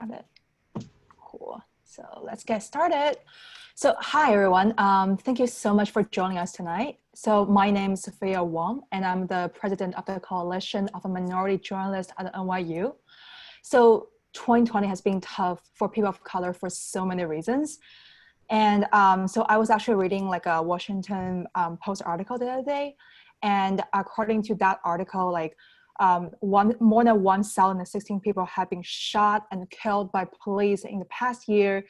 Got it. Cool. So let's get started. So hi, everyone. Thank you so much for joining us tonight. So my name is Sophia Wong, and I'm the president of the Coalition of Minority Journalists at NYU. So 2020 has been tough for people of color for so many reasons. And so I was actually reading like a Washington Post article the other day. And according to that article, like more than 1,016 people have been shot and killed by police in the past year,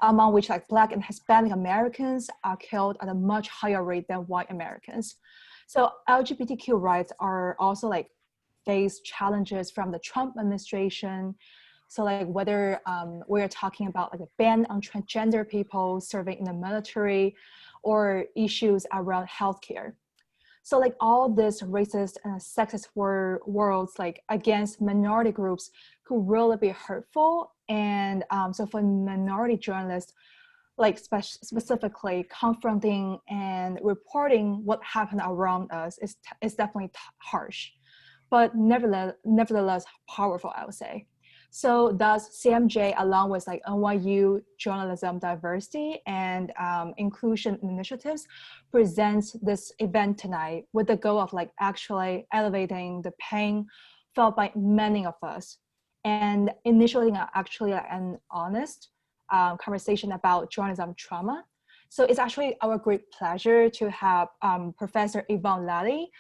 among which like Black and Hispanic Americans are killed at a much higher rate than white Americans. So LGBTQ rights are also like face challenges from the Trump administration. So like whether we're talking about like a ban on transgender people serving in the military or issues around healthcare. So like all this racist and sexist words like against minority groups could really be hurtful. And so for minority journalists, like specifically confronting and reporting what happened around us is definitely harsh, but nevertheless powerful, I would say. So thus CMJ, along with like NYU Journalism Diversity and Inclusion Initiatives, presents this event tonight with the goal of like actually elevating the pain felt by many of us and initiating actually an honest conversation about journalism trauma. So it's actually our great pleasure to have Professor Yvonne Latty,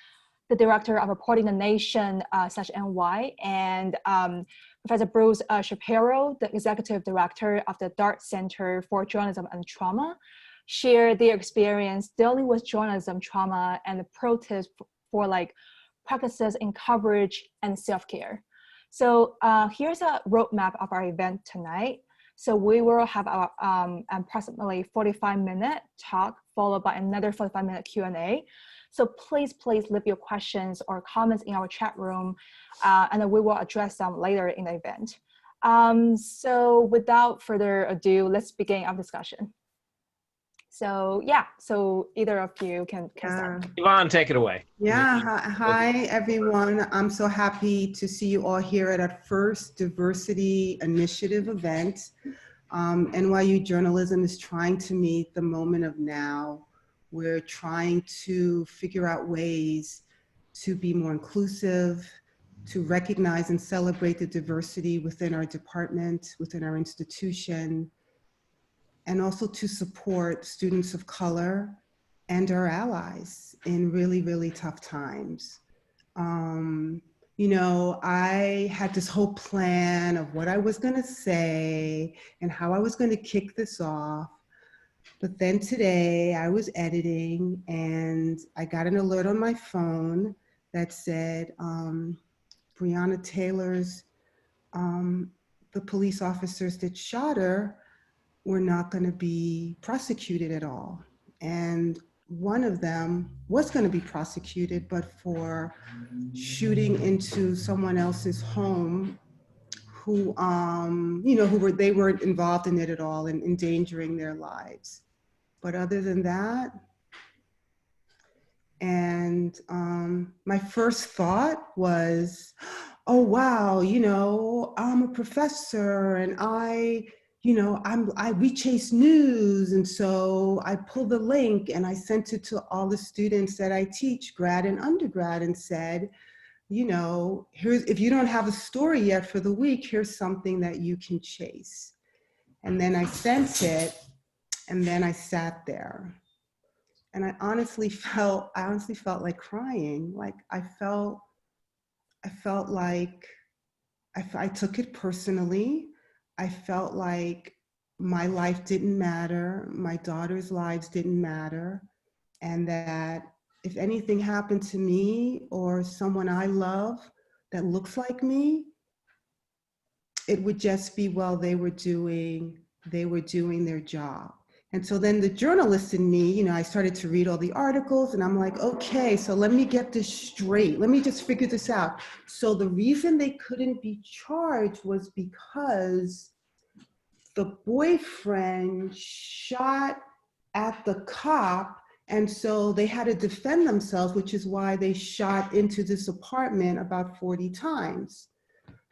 the director of Reporting the Nation /NY, and Professor Bruce Shapiro, the executive director of the Dart Center for Journalism and Trauma, share their experience dealing with journalism trauma and the protest for like practices in coverage and self-care. So here's a roadmap of our event tonight. So we will have our approximately 45-minute talk followed by another 45-minute Q&A. So please leave your questions or comments in our chat room, and then we will address them later in the event. So without further ado, let's begin our discussion. So yeah, so either of you can start. Yvonne, take it away. Yeah, hi everyone. I'm so happy to see you all here at our first diversity initiative event. NYU Journalism is trying to meet the moment of now. We're trying to figure out ways to be more inclusive, to recognize and celebrate the diversity within our department, within our institution, and also to support students of color and our allies in really, really tough times. You know, I had this whole plan of what I was gonna say and how I was gonna kick this off. But then today I was editing and I got an alert on my phone that said Breonna Taylor's, the police officers that shot her were not going to be prosecuted at all. And one of them was going to be prosecuted, but for shooting into someone else's home who, you know, they weren't involved in it at all and endangering their lives. But other than that, and my first thought was, oh, wow, you know, I'm a professor and we chase news. And so I pulled the link and I sent it to all the students that I teach, grad and undergrad, and said, you know, if you don't have a story yet for the week, here's something that you can chase. And then I sent it, and then I sat there. And I honestly felt like crying. Like I felt like I took it personally. I felt like my life didn't matter, my daughter's lives didn't matter, and that if anything happened to me or someone I love that looks like me, it would just be, well, they were doing their job. And so then the journalist in me, you know, I started to read all the articles and I'm like, okay, so let me get this straight. Let me just figure this out. So the reason they couldn't be charged was because the boyfriend shot at the cop, and so they had to defend themselves, which is why they shot into this apartment about 40 times.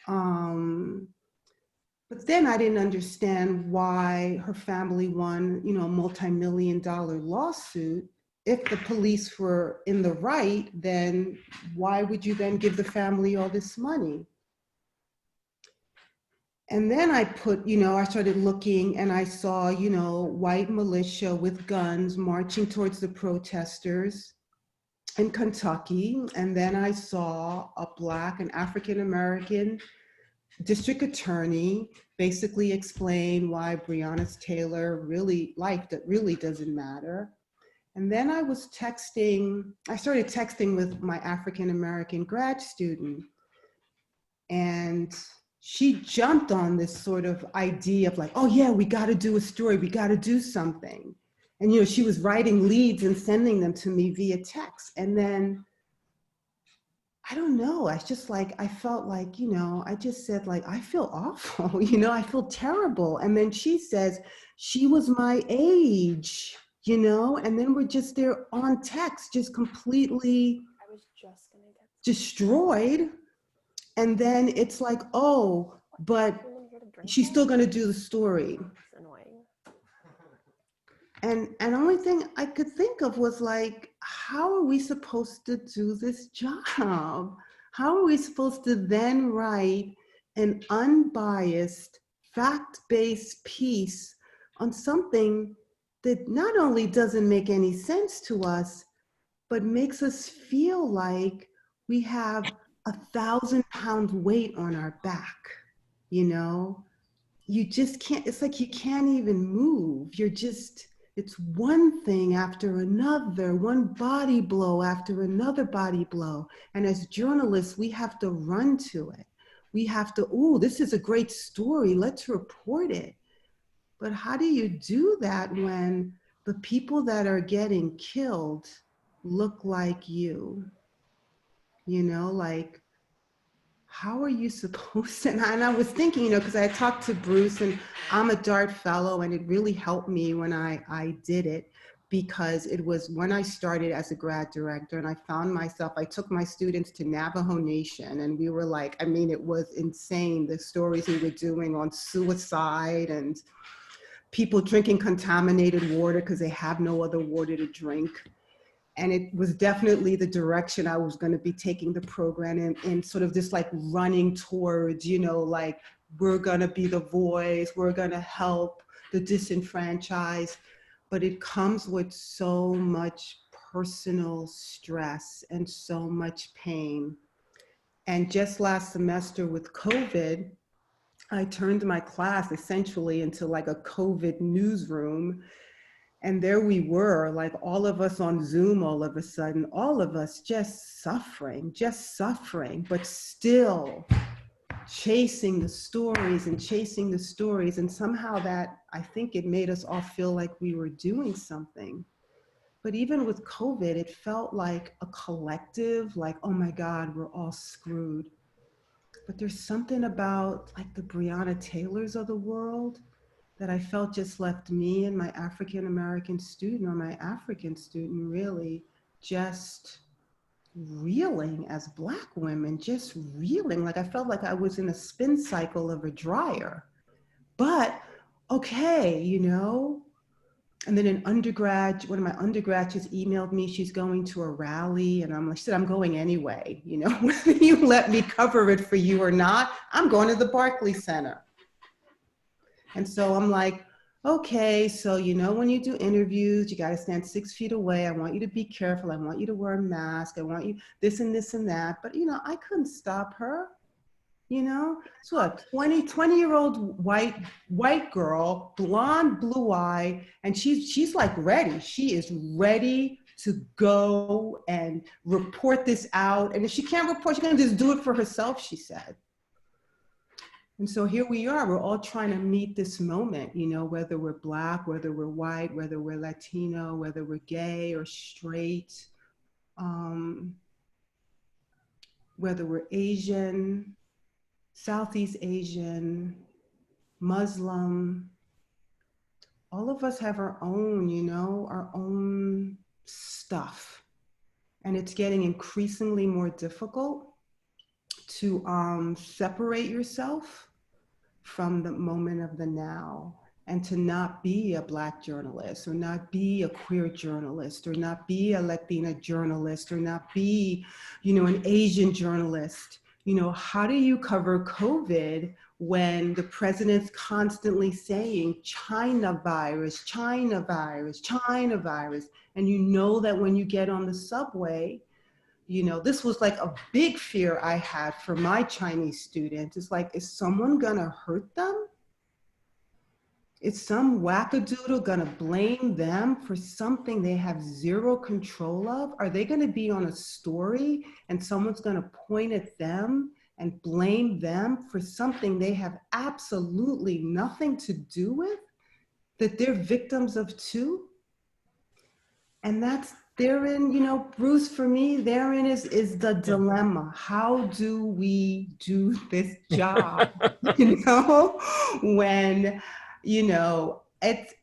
But But then I didn't understand why her family won, you know, a multi-million-dollar lawsuit. If the police were in the right, then why would you then give the family all this money? And then I put, you know, I started looking and I saw, you know, white militia with guns marching towards the protesters in Kentucky. And then I saw a Black and African American district attorney basically explain why Breonna Taylor really life that really doesn't matter. And then I started texting with my African American grad student, and she jumped on this sort of idea of like, oh yeah, we got to do a story, we got to do something. And you know, she was writing leads and sending them to me via text. And then I don't know, I just like, I felt like, you know, I just said like, I feel awful, you know, I feel terrible. And then she says, she was my age, you know, and then we're just there on text, just completely I was just gonna get destroyed. And then it's like, oh, but she's still gonna do the story. It's annoying. And the only thing I could think of was like, how are we supposed to do this job? How are we supposed to then write an unbiased, fact-based piece on something that not only doesn't make any sense to us, but makes us feel like we have 1,000-pound weight on our back, you know? You just can't, it's like you can't even move. You're just, it's one thing after another, one body blow after another body blow. And as journalists, we have to run to it. We have to, oh, this is a great story, let's report it. But how do you do that when the people that are getting killed look like you? You know, like, how are you supposed to, and I was thinking, you know, because I talked to Bruce, and I'm a DART fellow, and it really helped me when I did it, because it was when I started as a grad director, and I found myself, I took my students to Navajo Nation, and we were like, I mean, it was insane, the stories we were doing on suicide and people drinking contaminated water because they have no other water to drink. And it was definitely the direction I was going to be taking the program in sort of this like running towards, you know, like we're going to be the voice, we're going to help the disenfranchised. But it comes with so much personal stress and so much pain. And just last semester with COVID, I turned my class essentially into like a COVID newsroom. And there we were, like all of us on Zoom all of a sudden, all of us just suffering, but still chasing the stories and chasing the stories. And somehow that, I think it made us all feel like we were doing something. But even with COVID, it felt like a collective, like, oh my God, we're all screwed. But there's something about like the Breonna Taylors of the world that I felt just left me and my African American student, or my African student, really just reeling as Black women, just reeling. Like I felt like I was in a spin cycle of a dryer. But okay, you know. And then one of my undergraduates emailed me, she's going to a rally, and I'm like, she said, I'm going anyway, you know, whether you let me cover it for you or not, I'm going to the Barclays Center. And so I'm like, okay, so you know, when you do interviews, you got to stand 6 feet away. I want you to be careful. I want you to wear a mask. I want you this and this and that. But you know, I couldn't stop her. You know, so a 20-year-old white girl, blonde, blue eye, and she's like ready. She is ready to go and report this out. And if she can't report, she's gonna just do it for herself, she said. And so here we are, we're all trying to meet this moment, you know, whether we're Black, whether we're white, whether we're Latino, whether we're gay or straight, whether we're Asian, Southeast Asian, Muslim. All of us have our own, you know, our own stuff. And it's getting increasingly more difficult to separate yourself from the moment of the now, and to not be a Black journalist, or not be a queer journalist, or not be a Latina journalist, or not be, an Asian journalist. How do you cover COVID when the president's constantly saying China virus, China virus, China virus? And that when you get on the subway, this was like a big fear I had for my Chinese students. It's like, is someone gonna hurt them? Is some wackadoodle gonna blame them for something they have zero control of? Are they gonna be on a story and someone's gonna point at them and blame them for something they have absolutely nothing to do with, that they're victims of too? And that's therein, Bruce, for me, therein is the dilemma. How do we do this job? When, it's,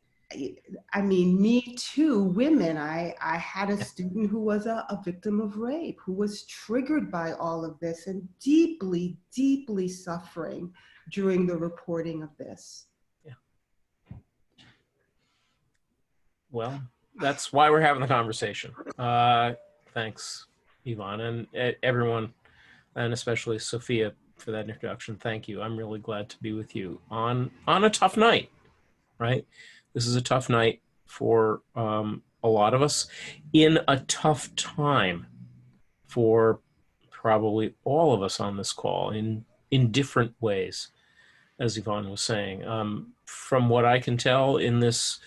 me too, women. I had a student who was a victim of rape, who was triggered by all of this and deeply, deeply suffering during the reporting of this. Yeah. Well, that's why we're having the conversation. Thanks, Yvonne, and everyone, and especially Sophia for that introduction. Thank you. I'm really glad to be with you on a tough night, right? This is a tough night for a lot of us, in a tough time for probably all of us on this call in different ways, as Yvonne was saying. From what I can tell in this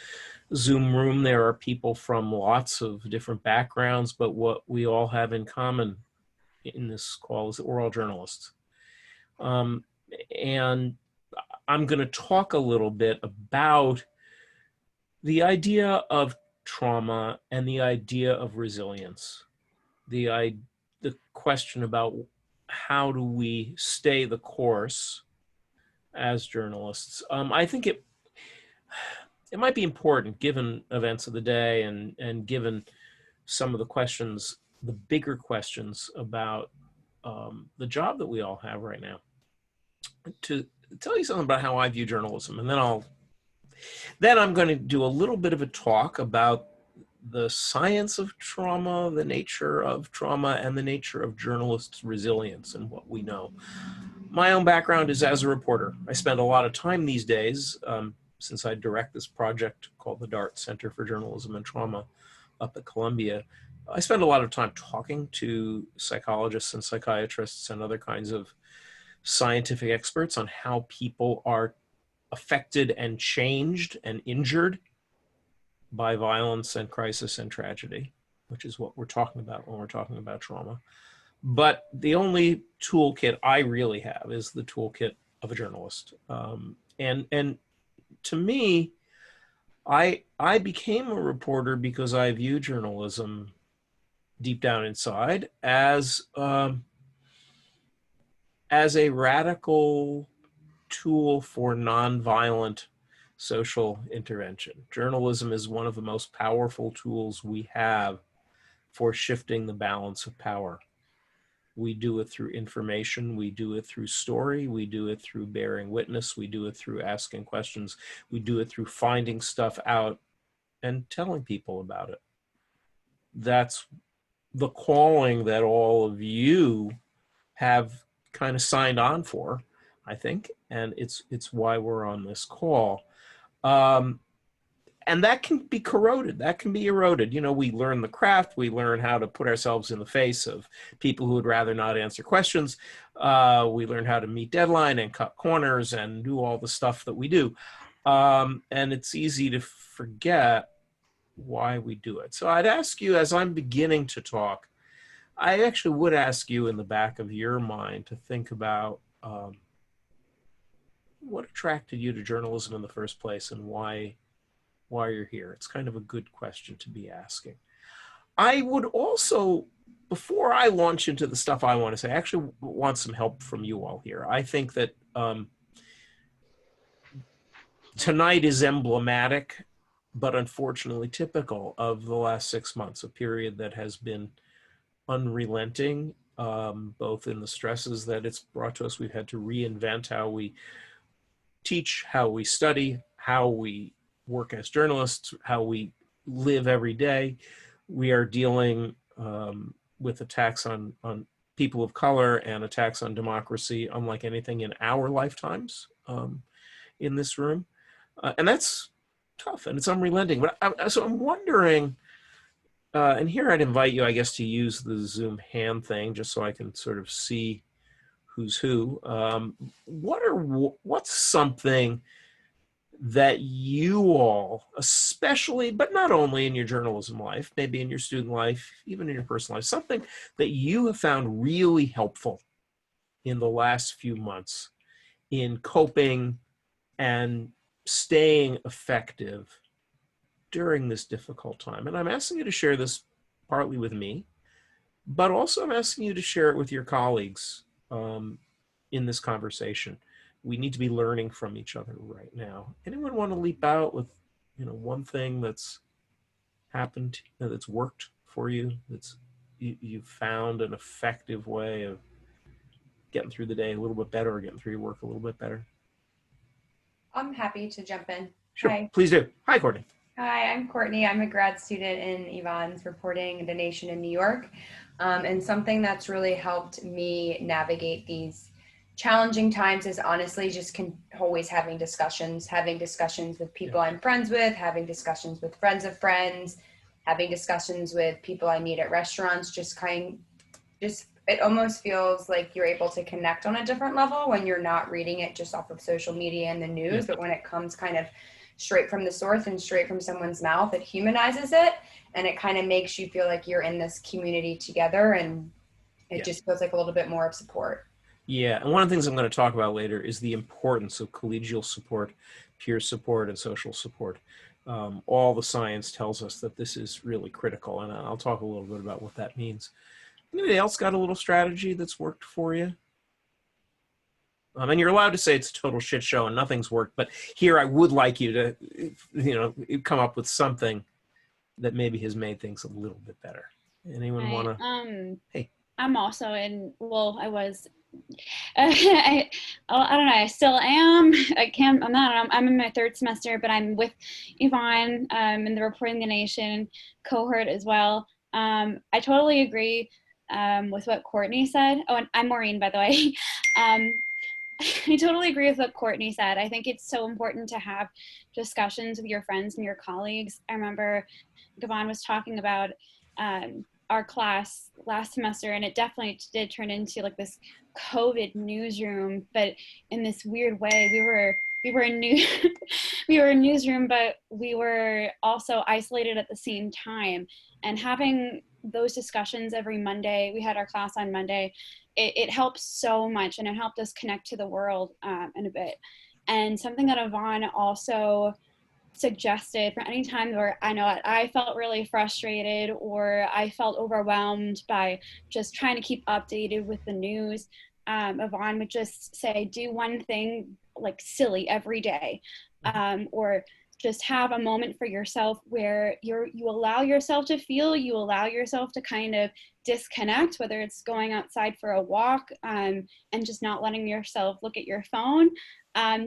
Zoom room, there are people from lots of different backgrounds, but what we all have in common in this call is that we're all journalists. And I'm going to talk a little bit about the idea of trauma and the idea of resilience, the question about how do we stay the course as journalists. I think it might be important, given events of the day and given some of the questions, the bigger questions about the job that we all have right now, to tell you something about how I view journalism. And then I'm going to do a little bit of a talk about the science of trauma, the nature of trauma, and the nature of journalists' resilience and what we know. My own background is as a reporter. I spend a lot of time these days, since I direct this project called the DART Center for Journalism and Trauma up at Columbia. I spend a lot of time talking to psychologists and psychiatrists and other kinds of scientific experts on how people are affected and changed and injured by violence and crisis and tragedy, which is what we're talking about when we're talking about trauma. But the only toolkit I really have is the toolkit of a journalist. And to me, I became a reporter because I view journalism deep down inside as a radical tool for nonviolent social intervention. Journalism is one of the most powerful tools we have for shifting the balance of power. We do it through information, we do it through story, we do it through bearing witness, we do it through asking questions, we do it through finding stuff out and telling people about it. That's the calling that all of you have kind of signed on for, I think, and it's why we're on this call. And that can be corroded, that can be eroded. We learn the craft, we learn how to put ourselves in the face of people who would rather not answer questions. We learn how to meet deadline and cut corners and do all the stuff that we do. And it's easy to forget why we do it. So I'd ask you, as I'm beginning to talk, I actually would ask you in the back of your mind to think about what attracted you to journalism in the first place and why you're here. It's kind of a good question to be asking. I would also, before I launch into the stuff I want to say, I actually want some help from you all here. I think that tonight is emblematic, but unfortunately typical of the last 6 months, a period that has been unrelenting, both in the stresses that it's brought to us. We've had to reinvent how we teach, how we study, how we work as journalists, how we live every day. We are dealing with attacks on people of color and attacks on democracy unlike anything in our lifetimes in this room. And that's tough and it's unrelenting. But so I'm wondering, and here I'd invite you, I guess, to use the Zoom hand thing just so I can sort of see who's who. What's something that you all, especially, but not only in your journalism life, maybe in your student life, even in your personal life, something that you have found really helpful in the last few months in coping and staying effective during this difficult time? And I'm asking you to share this partly with me, but also I'm asking you to share it with your colleagues in this conversation. We need to be learning from each other right now. Anyone want to leap out with, one thing that's happened, that's worked for you, that's you've found an effective way of getting through the day a little bit better or getting through your work a little bit better? I'm happy to jump in. Sure, Hi. please do. Hi, Courtney. Hi, I'm Courtney. I'm a grad student in Yvonne's reporting The Nation in New York. And something that's really helped me navigate these challenging times is honestly just always having discussions with people I'm friends with, having discussions with friends of friends, having discussions with people I meet at restaurants. It almost feels like you're able to connect on a different level when you're not reading it just off of social media and the news, but when it comes kind of straight from the source and straight from someone's mouth, it humanizes it, and it kind of makes you feel like you're in this community together, and it just feels like a little bit more of support. Yeah, and one of the things I'm going to talk about later is the importance of collegial support, peer support, and social support. All the science tells us that this is really critical, and I'll talk a little bit about what that means. Anybody else got a little strategy that's worked for you? And you're allowed to say it's a total shit show and nothing's worked, but here I would like you to, come up with something that maybe has made things a little bit better. Anyone want to? Hey. I'm also I was, I don't know, I still am. I'm in my third semester, but I'm with Yvonne in the Reporting the Nation cohort as well. I totally agree with what Courtney said. Oh, and I'm Maureen, by the way. I totally agree with what Courtney said. I think it's so important to have discussions with your friends and your colleagues. I remember Yvonne was talking about our class last semester, and it definitely did turn into like this COVID newsroom, but in this weird way. We were in we were in newsroom, but we were also isolated at the same time. And having those discussions every Monday, we had our class on Monday, it helps so much, and it helped us connect to the world in a bit. And something that Yvonne also suggested for any time where I felt really frustrated or I felt overwhelmed by just trying to keep updated with the news, Yvonne would just say, do one thing like silly every day, or just have a moment for yourself where you allow yourself to feel, you allow yourself to kind of disconnect, whether it's going outside for a walk and just not letting yourself look at your phone.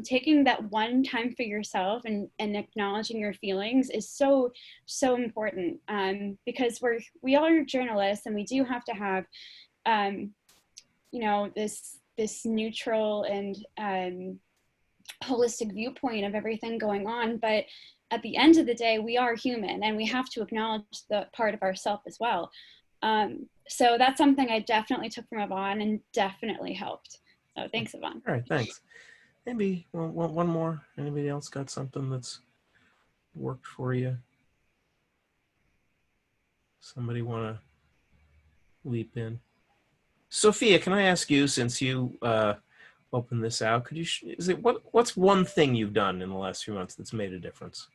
Taking that one time for yourself and acknowledging your feelings is so important, because we are journalists, and we do have to have this neutral and holistic viewpoint of everything going on. But at the end of the day, we are human, and we have to acknowledge the part of ourselves as well. So that's something I definitely took from Yvonne and definitely helped. So thanks, Yvonne. All right, thanks. Maybe one more. Anybody else got something that's worked for you? Somebody want to leap in? Sophia, can I ask you, since you opened this out, could you? What's one thing you've done in the last few months that's made a difference?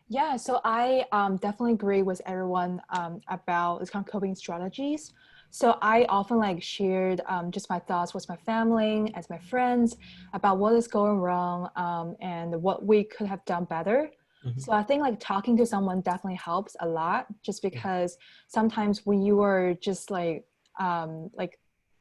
Yeah, so I definitely agree with everyone about this kind of coping strategies. So I often shared just my thoughts with my family, as my friends, about what is going wrong and what we could have done better. Mm-hmm. So I think talking to someone definitely helps a lot, just because sometimes when you are just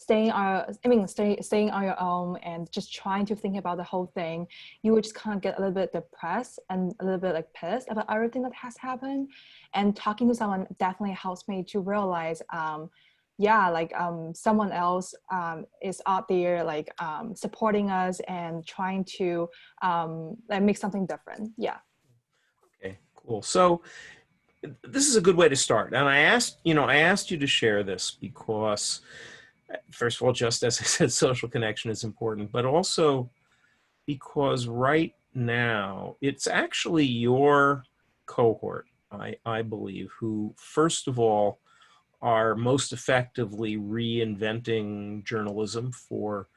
staying on your own and just trying to think about the whole thing, you would just kind of get a little bit depressed and a little bit like pissed about everything that has happened. And talking to someone definitely helps me to realize, someone else is out there like supporting us and trying to like make something different. Yeah. Okay, cool. So this is a good way to start. And I asked you to share this because, first of all, just as I said, social connection is important, but also because right now it's actually your cohort, I believe, who first of all are most effectively reinventing journalism for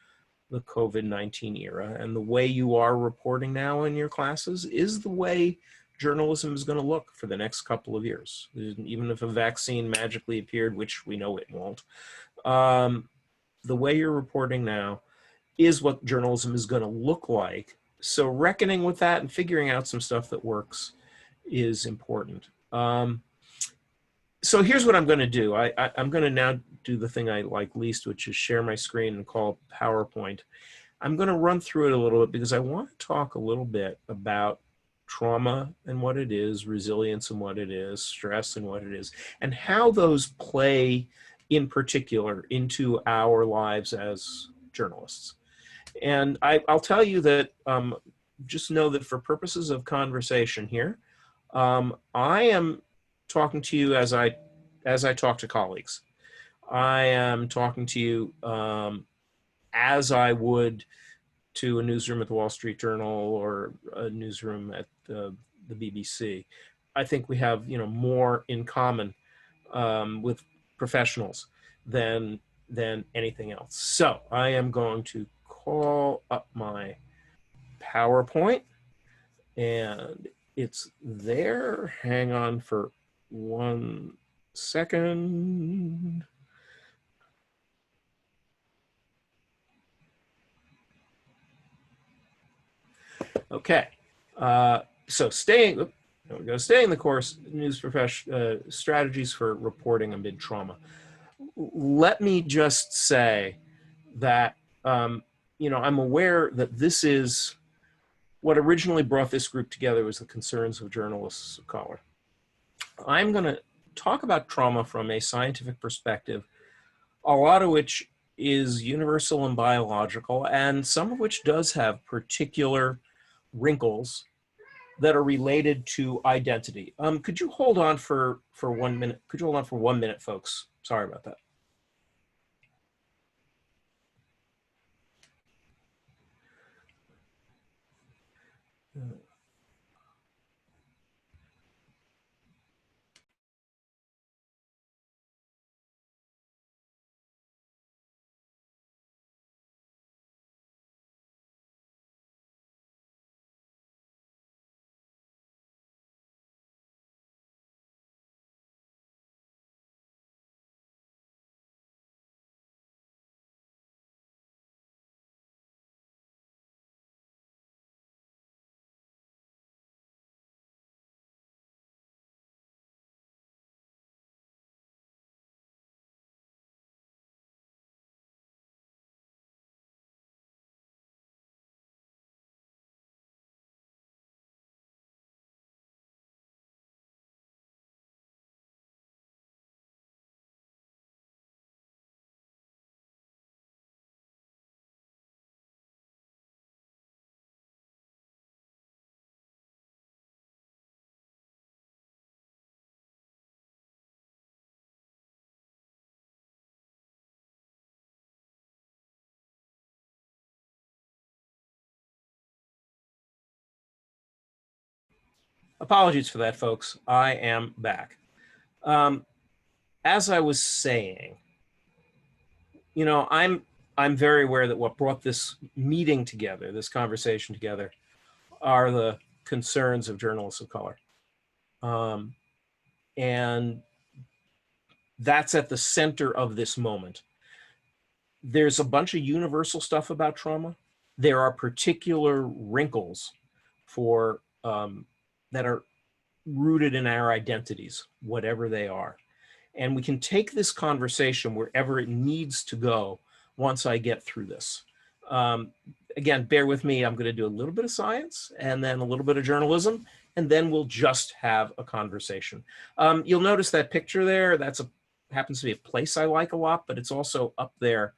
the COVID-19 era. And the way you are reporting now in your classes is the way journalism is going to look for the next couple of years. Even if a vaccine magically appeared, which we know it won't, the way you're reporting now is what journalism is going to look like. So reckoning with that and figuring out some stuff that works is important. So here's what I'm going to do. I'm going to now do the thing I like least, which is share my screen and call PowerPoint. I'm going to run through it a little bit because I want to talk a little bit about trauma and what it is, resilience and what it is, stress and what it is, and how those play in particular into our lives as journalists. And I'll tell you that just know that for purposes of conversation here, I am talking to you as I talk to colleagues. I am talking to you as I would to a newsroom at the Wall Street Journal or a newsroom at the BBC. I think we have more in common with professionals than anything else. So I am going to call up my PowerPoint, and it's there. Hang on for 1 second. Okay, so staying the course, strategies for reporting amid trauma. Let me just say that, I'm aware that this is what originally brought this group together was the concerns of journalists of color. I'm going to talk about trauma from a scientific perspective, a lot of which is universal and biological, and some of which does have particular wrinkles that are related to identity. Could you hold on for 1 minute? Could you hold on for 1 minute, folks? Sorry about that. Apologies for that, folks. I am back. As I was saying, I'm very aware that what brought this meeting together, this conversation together, are the concerns of journalists of color. And that's at the center of this moment. There's a bunch of universal stuff about trauma. There are particular wrinkles for that are rooted in our identities, whatever they are. And we can take this conversation wherever it needs to go once I get through this. Again, bear with me. I'm going to do a little bit of science and then a little bit of journalism, and then we'll just have a conversation. You'll notice that picture there. Happens to be a place I like a lot, but it's also up there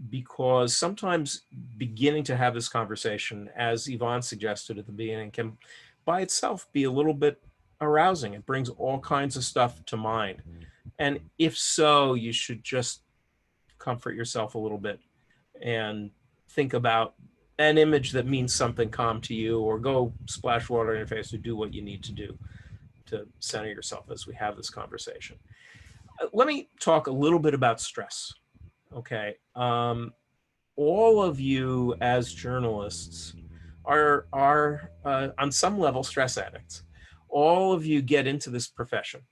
because sometimes beginning to have this conversation, as Yvonne suggested at the beginning, can by itself be a little bit arousing. It brings all kinds of stuff to mind. And if so, you should just comfort yourself a little bit and think about an image that means something calm to you, or go splash water in your face, or do what you need to do to center yourself as we have this conversation. Let me talk a little bit about stress. Okay. All of you as journalists are on some level stress addicts. All of you get into this profession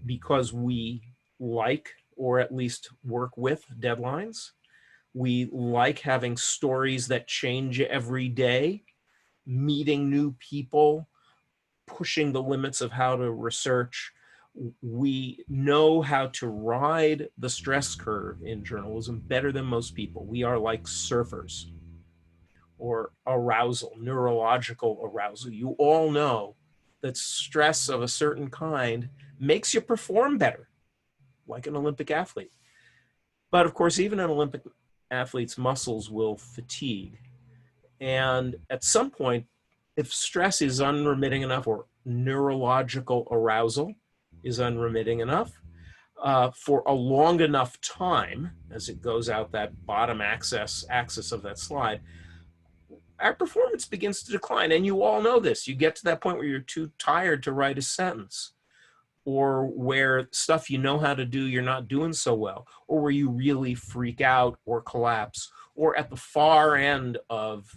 because we like, or at least work with, deadlines. We like having stories that change every day, meeting new people, pushing the limits of how to research. We know how to ride the stress curve in journalism better than most people. We are like surfers. Or arousal, neurological arousal. You all know that stress of a certain kind makes you perform better, like an Olympic athlete. But of course, even an Olympic athlete's muscles will fatigue. And at some point, if stress is unremitting enough, or neurological arousal is unremitting enough, for a long enough time, as it goes out that bottom axis of that slide, our performance begins to decline. And you all know this. You get to that point where you're too tired to write a sentence, or where stuff you know how to do, you're not doing so well, or where you really freak out or collapse, or at the far end of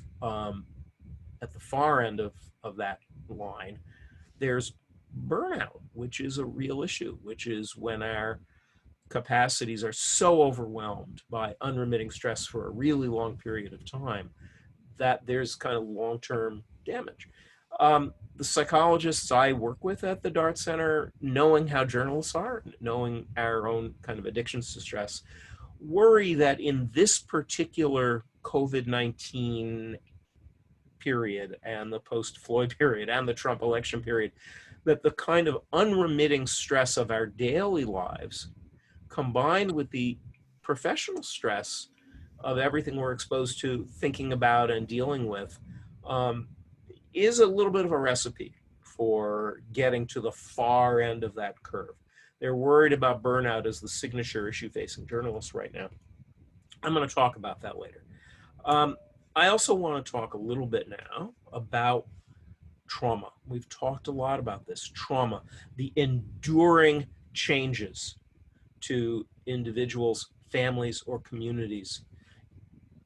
that line, there's burnout, which is a real issue, which is when our capacities are so overwhelmed by unremitting stress for a really long period of time that there's kind of long-term damage. The psychologists I work with at the Dart Center, knowing how journalists are, knowing our own kind of addictions to stress, worry that in this particular COVID-19 period and the post-Floyd period and the Trump election period, that the kind of unremitting stress of our daily lives, combined with the professional stress of everything we're exposed to, thinking about, and dealing with, is a little bit of a recipe for getting to the far end of that curve. They're worried about burnout as the signature issue facing journalists right now. I'm going to talk about that later. I also want to talk a little bit now about trauma. We've talked a lot about this. Trauma, the enduring changes to individuals, families, or communities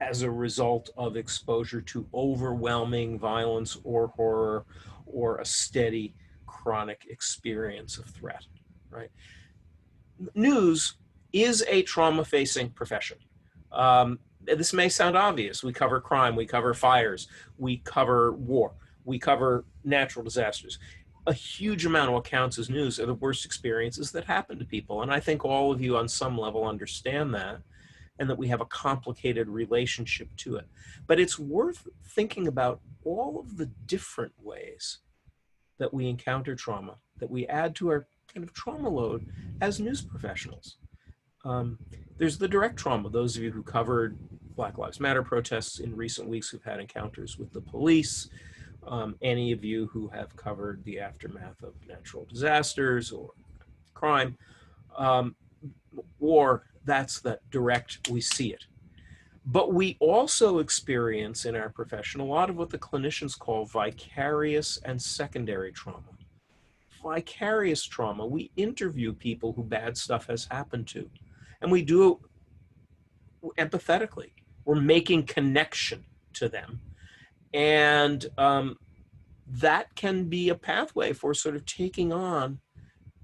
as a result of exposure to overwhelming violence or horror, or a steady chronic experience of threat, right? News is a trauma-facing profession. This may sound obvious. We cover crime, we cover fires, we cover war, we cover natural disasters. A huge amount of what counts as news are the worst experiences that happen to people. And I think all of you on some level understand that, and that we have a complicated relationship to it. But it's worth thinking about all of the different ways that we encounter trauma, that we add to our kind of trauma load as news professionals. There's the direct trauma. Those of you who covered Black Lives Matter protests in recent weeks who've had encounters with the police, any of you who have covered the aftermath of natural disasters or crime, or that's the direct, we see it. But we also experience in our profession a lot of what the clinicians call vicarious and secondary trauma. Vicarious trauma, we interview people who bad stuff has happened to, and we do it empathetically. We're making connection to them. And that can be a pathway for sort of taking on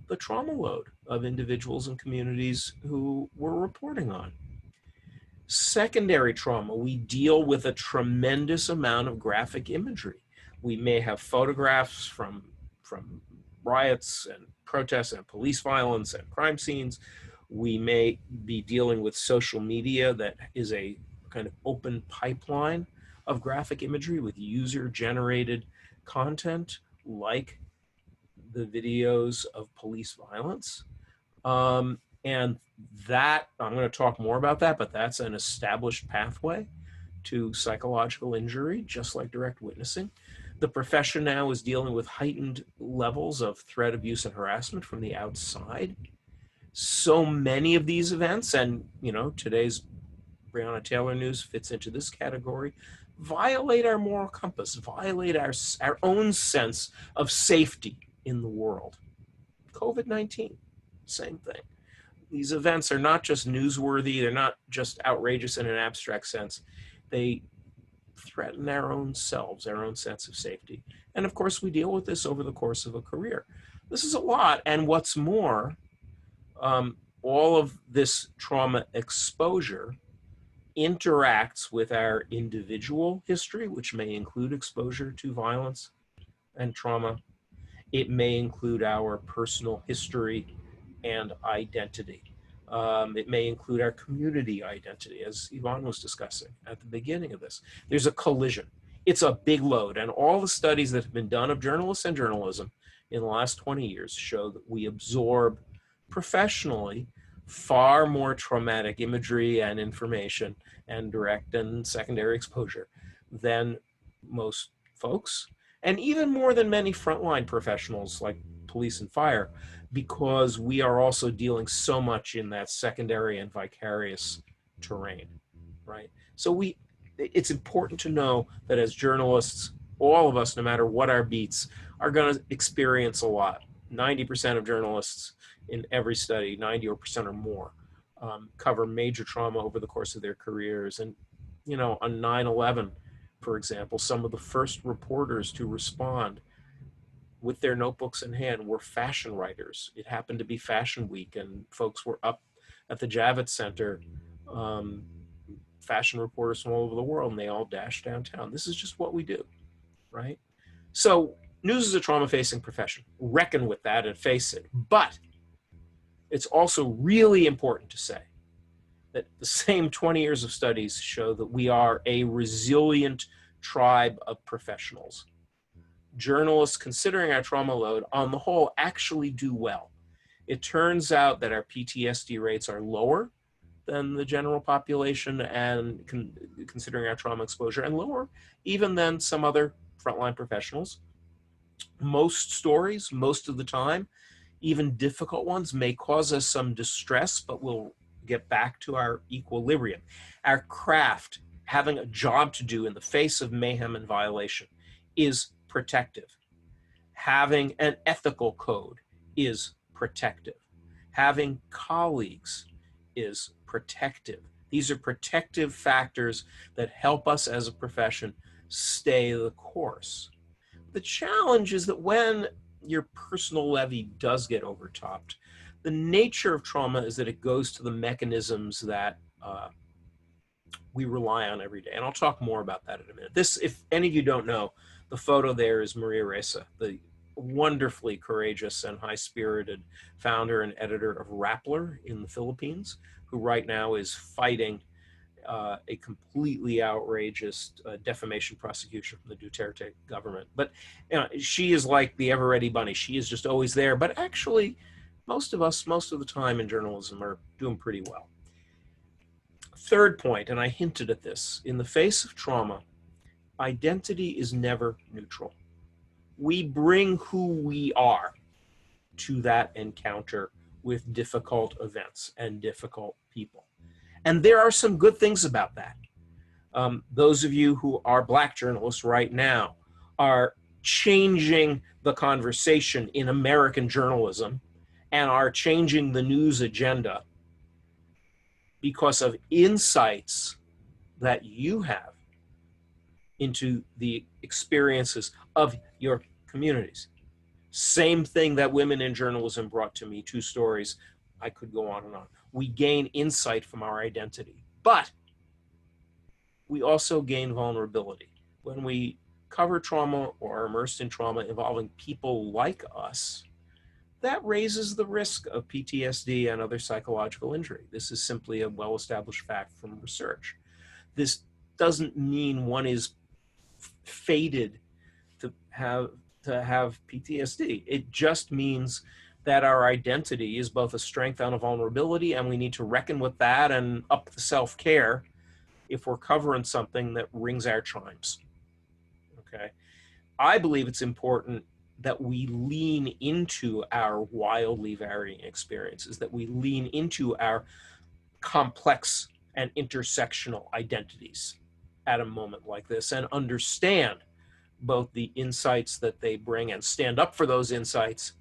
the trauma load of individuals and communities who we're reporting on. Secondary trauma, we deal with a tremendous amount of graphic imagery. We may have photographs from riots and protests and police violence and crime scenes. We may be dealing with social media that is a kind of open pipeline of graphic imagery with user-generated content like the videos of police violence. And that, I'm going to talk more about that, but that's an established pathway to psychological injury, just like direct witnessing. The profession now is dealing with heightened levels of threat, abuse, and harassment from the outside. So many of these events, and today's Breonna Taylor news fits into this category, violate our moral compass, violate our own sense of safety in the world. COVID-19, same thing. These events are not just newsworthy, they're not just outrageous in an abstract sense. They threaten our own selves, our own sense of safety. And of course, we deal with this over the course of a career. This is a lot, and what's more, all of this trauma exposure interacts with our individual history, which may include exposure to violence and trauma. It may include our personal history and identity. It may include our community identity, as Yvonne was discussing at the beginning of this. There's a collision. It's a big load, and all the studies that have been done of journalists and journalism in the last 20 years show that we absorb professionally far more traumatic imagery and information and direct and secondary exposure than most folks, and even more than many frontline professionals like police and fire, because we are also dealing so much in that secondary and vicarious terrain, right? So it's important to know that as journalists, all of us, no matter what our beats, are going to experience a lot. 90% of journalists in every study, 90% or more, cover major trauma over the course of their careers. And, on 9/11, for example, some of the first reporters to respond with their notebooks in hand were fashion writers. It happened to be Fashion Week, and folks were up at the Javits Center, fashion reporters from all over the world, and they all dashed downtown. This is just what we do, right? So news is a trauma-facing profession. Reckon with that and face it. But it's also really important to say that the same 20 years of studies show that we are a resilient tribe of professionals. Journalists, considering our trauma load, on the whole, actually do well. It turns out that our PTSD rates are lower than the general population, and considering our trauma exposure, and lower even than some other frontline professionals. Most stories, most of the time, even difficult ones, may cause us some distress, but we'll get back to our equilibrium. Our craft, having a job to do in the face of mayhem and violation, is protective. Having an ethical code is protective. Having colleagues is protective. These are protective factors that help us as a profession stay the course. The challenge is that when your personal levy does get overtopped, the nature of trauma is that it goes to the mechanisms that we rely on every day. And I'll talk more about that in a minute. This, if any of you don't know, the photo there is Maria Ressa, the wonderfully courageous and high-spirited founder and editor of Rappler in the Philippines, who right now is fighting a completely outrageous defamation prosecution from the Duterte government. But she is like the ever-ready bunny. She is just always there. But actually, most of us, most of the time in journalism, are doing pretty well. Third point, and I hinted at this, in the face of trauma, identity is never neutral. We bring who we are to that encounter with difficult events and difficult people. And there are some good things about that. Those of you who are Black journalists right now are changing the conversation in American journalism and are changing the news agenda because of insights that you have into the experiences of your communities. Same thing that women in journalism brought to me, 2 stories. I could go on and on. We gain insight from our identity, but we also gain vulnerability. When we cover trauma or are immersed in trauma involving people like us, that raises the risk of PTSD and other psychological injury. This is simply a well-established fact from research. This doesn't mean one is fated to have PTSD. It just means that our identity is both a strength and a vulnerability, and we need to reckon with that and up the self-care if we're covering something that rings our chimes. Okay, I believe it's important that we lean into our wildly varying experiences, that we lean into our complex and intersectional identities at a moment like this, and understand both the insights that they bring and stand up for those insights,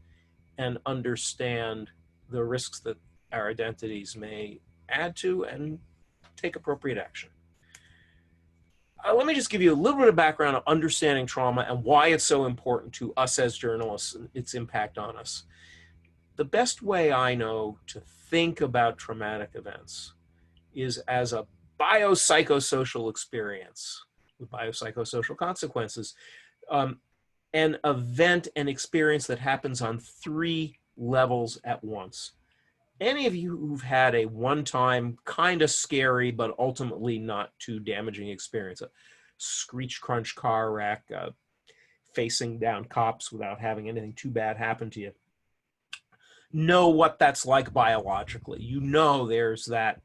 and understand the risks that our identities may add to and take appropriate action. Let me just give you a little bit of background on understanding trauma and why it's so important to us as journalists and its impact on us. The best way I know to think about traumatic events is as a biopsychosocial experience with biopsychosocial consequences. An event, an experience that happens on 3 levels at once. Any of you who've had a one-time kind of scary but ultimately not too damaging experience, a screech crunch car wreck, facing down cops without having anything too bad happen to you, know what that's like biologically. You know there's that,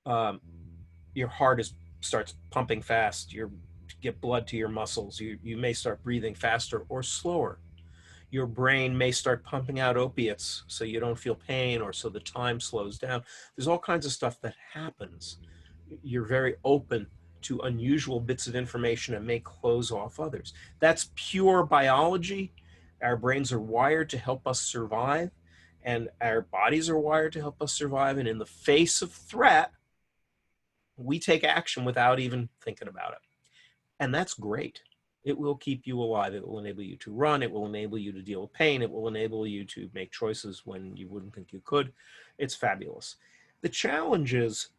your heart starts pumping fast, you get blood to your muscles, you may start breathing faster or slower. Your brain may start pumping out opiates so you don't feel pain or so the time slows down. There's all kinds of stuff that happens. You're very open to unusual bits of information and may close off others. That's pure biology. Our brains are wired to help us survive, and our bodies are wired to help us survive. And in the face of threat, we take action without even thinking about it. And that's great. It will keep you alive. It will enable you to run. It will enable you to deal with pain. It will enable you to make choices when you wouldn't think you could. It's fabulous. The challenge is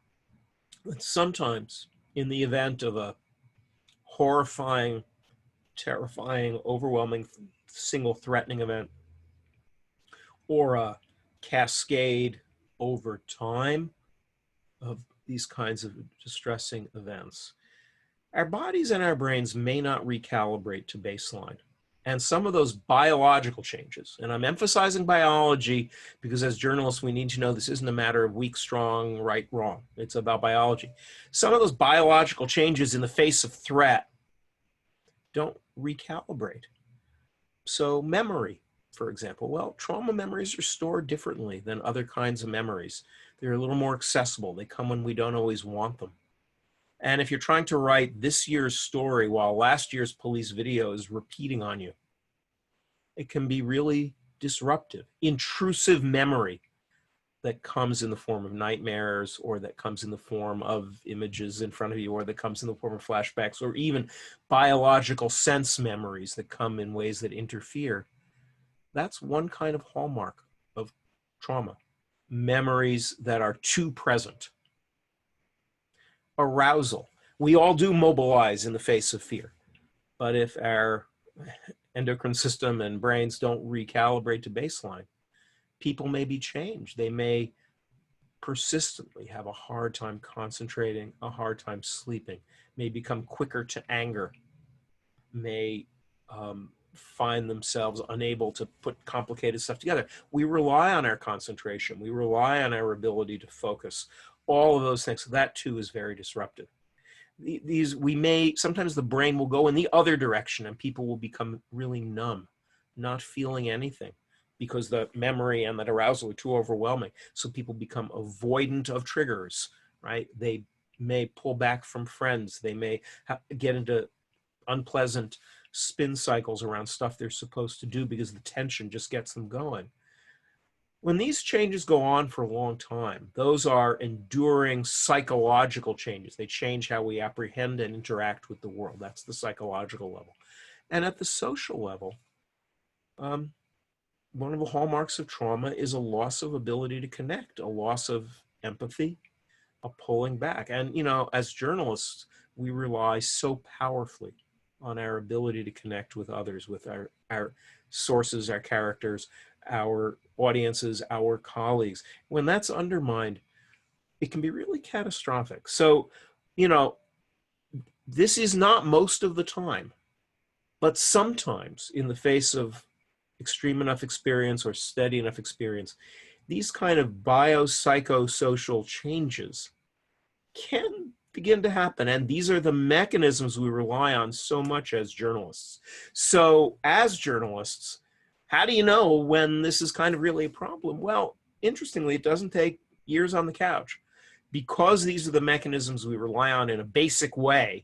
that sometimes in the event of a horrifying, terrifying, overwhelming, single threatening event, or a cascade over time of these kinds of distressing events, our bodies and our brains may not recalibrate to baseline. And some of those biological changes, and I'm emphasizing biology because as journalists, we need to know this isn't a matter of weak, strong, right, wrong. It's about biology. Some of those biological changes in the face of threat don't recalibrate. So memory, for example, well, trauma memories are stored differently than other kinds of memories. They're a little more accessible. They come when we don't always want them. And if you're trying to write this year's story while last year's police video is repeating on you, it can be really disruptive. Intrusive memory that comes in the form of nightmares, or that comes in the form of images in front of you, or that comes in the form of flashbacks, or even biological sense memories that come in ways that interfere. That's one kind of hallmark of trauma. Memories that are too present. Arousal. We all do mobilize in the face of fear. But if our endocrine system and brains don't recalibrate to baseline, people may be changed. They may persistently have a hard time concentrating, a hard time sleeping, may become quicker to anger, may find themselves unable to put complicated stuff together. We rely on our concentration. We rely on our ability to focus. All of those things. So that too is very disruptive. Sometimes the brain will go in the other direction and people will become really numb, not feeling anything because the memory and that arousal are too overwhelming. So people become avoidant of triggers, right? They may pull back from friends. They may get into unpleasant spin cycles around stuff they're supposed to do because the tension just gets them going. When these changes go on for a long time, those are enduring psychological changes. They change how we apprehend and interact with the world. That's the psychological level. And at the social level, one of the hallmarks of trauma is a loss of ability to connect, a loss of empathy, a pulling back. And, you know, as journalists, we rely so powerfully on our ability to connect with others, with our sources, our characters, our audiences, our colleagues. When that's undermined, it can be really catastrophic. So, you know, this is not most of the time, but sometimes in the face of extreme enough experience or steady enough experience, these kind of biopsychosocial changes can begin to happen. And these are the mechanisms we rely on so much as journalists. So as journalists, how do you know when this is kind of really a problem? Well, interestingly, it doesn't take years on the couch. Because these are the mechanisms we rely on in a basic way,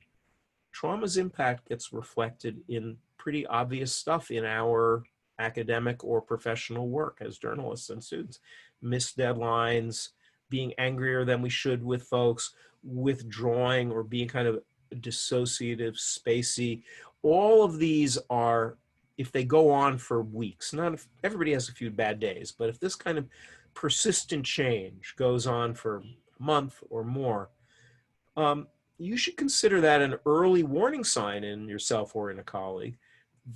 trauma's impact gets reflected in pretty obvious stuff in our academic or professional work as journalists and students. Missed deadlines, being angrier than we should with folks, withdrawing or being kind of dissociative, spacey. All of these are, if they go on for weeks, not if everybody has a few bad days, but if this kind of persistent change goes on for a month or more, you should consider that an early warning sign in yourself or in a colleague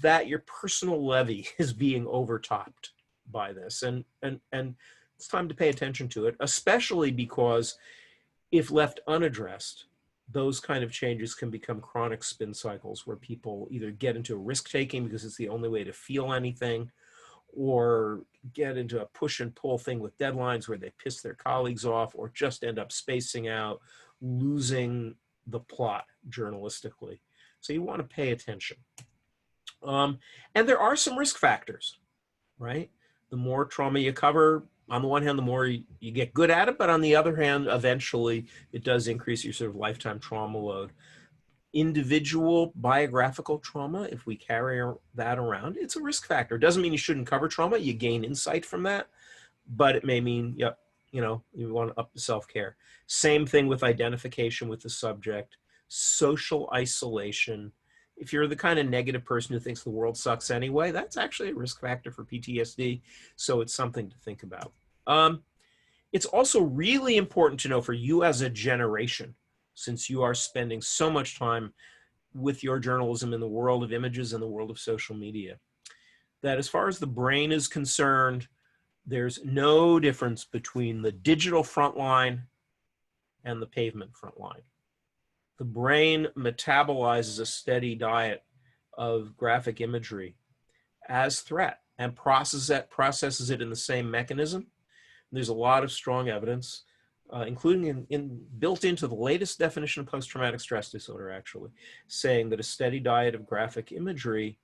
that your personal levy is being overtopped by this. And it's time to pay attention to it, especially because if left unaddressed, those kind of changes can become chronic spin cycles where people either get into risk taking because it's the only way to feel anything, or get into a push and pull thing with deadlines where they piss their colleagues off, or just end up spacing out, losing the plot journalistically. So you want to pay attention. And there are some risk factors, right? The more trauma you cover, on the one hand, the more you get good at it, but on the other hand, eventually it does increase your sort of lifetime trauma load. Individual biographical trauma, if we carry that around, it's a risk factor. It doesn't mean you shouldn't cover trauma. You gain insight from that, but it may mean, yep, you know, you want to up the self-care. Same thing with identification with the subject, social isolation. If you're the kind of negative person who thinks the world sucks anyway, that's actually a risk factor for PTSD. So it's something to think about. It's also really important to know for you as a generation, since you are spending so much time with your journalism in the world of images and the world of social media, that as far as the brain is concerned, there's no difference between the digital front line and the pavement front line. The brain metabolizes a steady diet of graphic imagery as threat and processes it in the same mechanism. There's a lot of strong evidence, including built into the latest definition of post-traumatic stress disorder, actually, saying that a steady diet of graphic imagery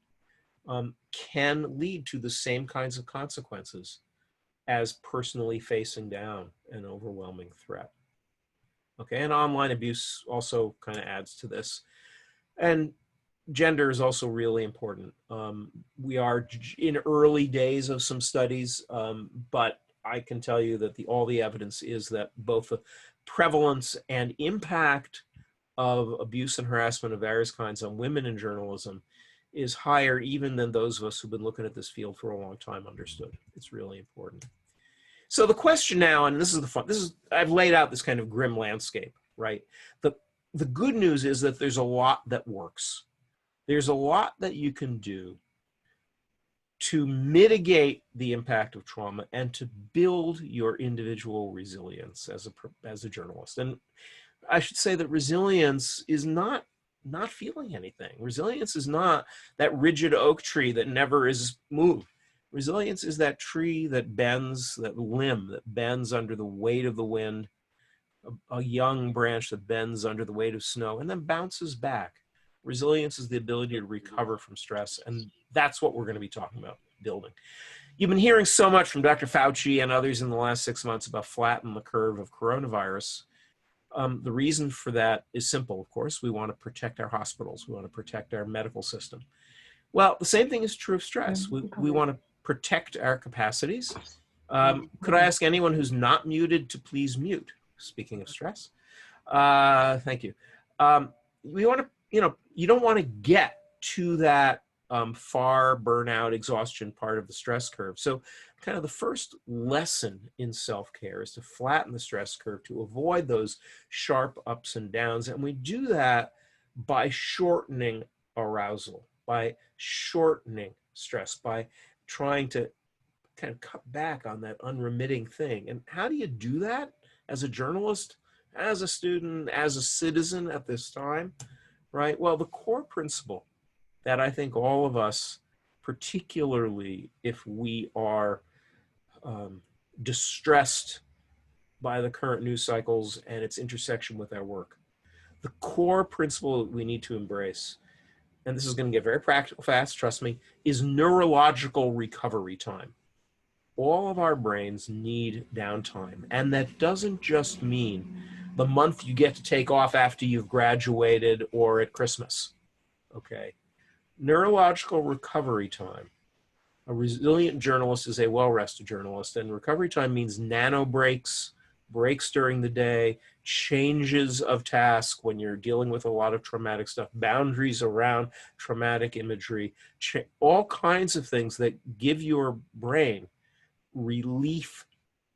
can lead to the same kinds of consequences as personally facing down an overwhelming threat. Okay, and online abuse also kind of adds to this. And gender is also really important. We are in early days of some studies, but I can tell you that all the evidence is that both the prevalence and impact of abuse and harassment of various kinds on women in journalism is higher even than those of us who've been looking at this field for a long time understood. It's really important. So the question now, and this is the fun, I've laid out this kind of grim landscape, right? The good news is that there's a lot that works. There's a lot that you can do to mitigate the impact of trauma and to build your individual resilience as a journalist. And I should say that resilience is not feeling anything. Resilience is not that rigid oak tree that never is moved. Resilience is that tree that bends, that limb that bends under the weight of the wind, a young branch that bends under the weight of snow and then bounces back. Resilience is the ability to recover from stress, and that's what we're going to be talking about, building. You've been hearing so much from Dr. Fauci and others in the last 6 months about flatten the curve of coronavirus. The reason for that is simple, of course. We want to protect our hospitals. We want to protect our medical system. Well, the same thing is true of stress. We want to protect our capacities. Could I ask anyone who's not muted to please mute? Speaking of stress. Thank you. We want to, you don't want to get to that far burnout, exhaustion part of the stress curve. So kind of the first lesson in self-care is to flatten the stress curve, to avoid those sharp ups and downs. And we do that by shortening arousal, by shortening stress, by trying to kind of cut back on that unremitting thing. And how do you do that as a journalist, as a student, as a citizen at this time, right? Well, the core principle that I think all of us, particularly if we are distressed by the current news cycles and its intersection with our work, the core principle we need to embrace, and this is going to get very practical fast, trust me, is neurological recovery time. All of our brains need downtime. And that doesn't just mean the month you get to take off after you've graduated or at Christmas, okay? Neurological recovery time. A resilient journalist is a well-rested journalist, and recovery time means nano breaks, breaks during the day, changes of task when you're dealing with a lot of traumatic stuff, boundaries around traumatic imagery, all kinds of things that give your brain relief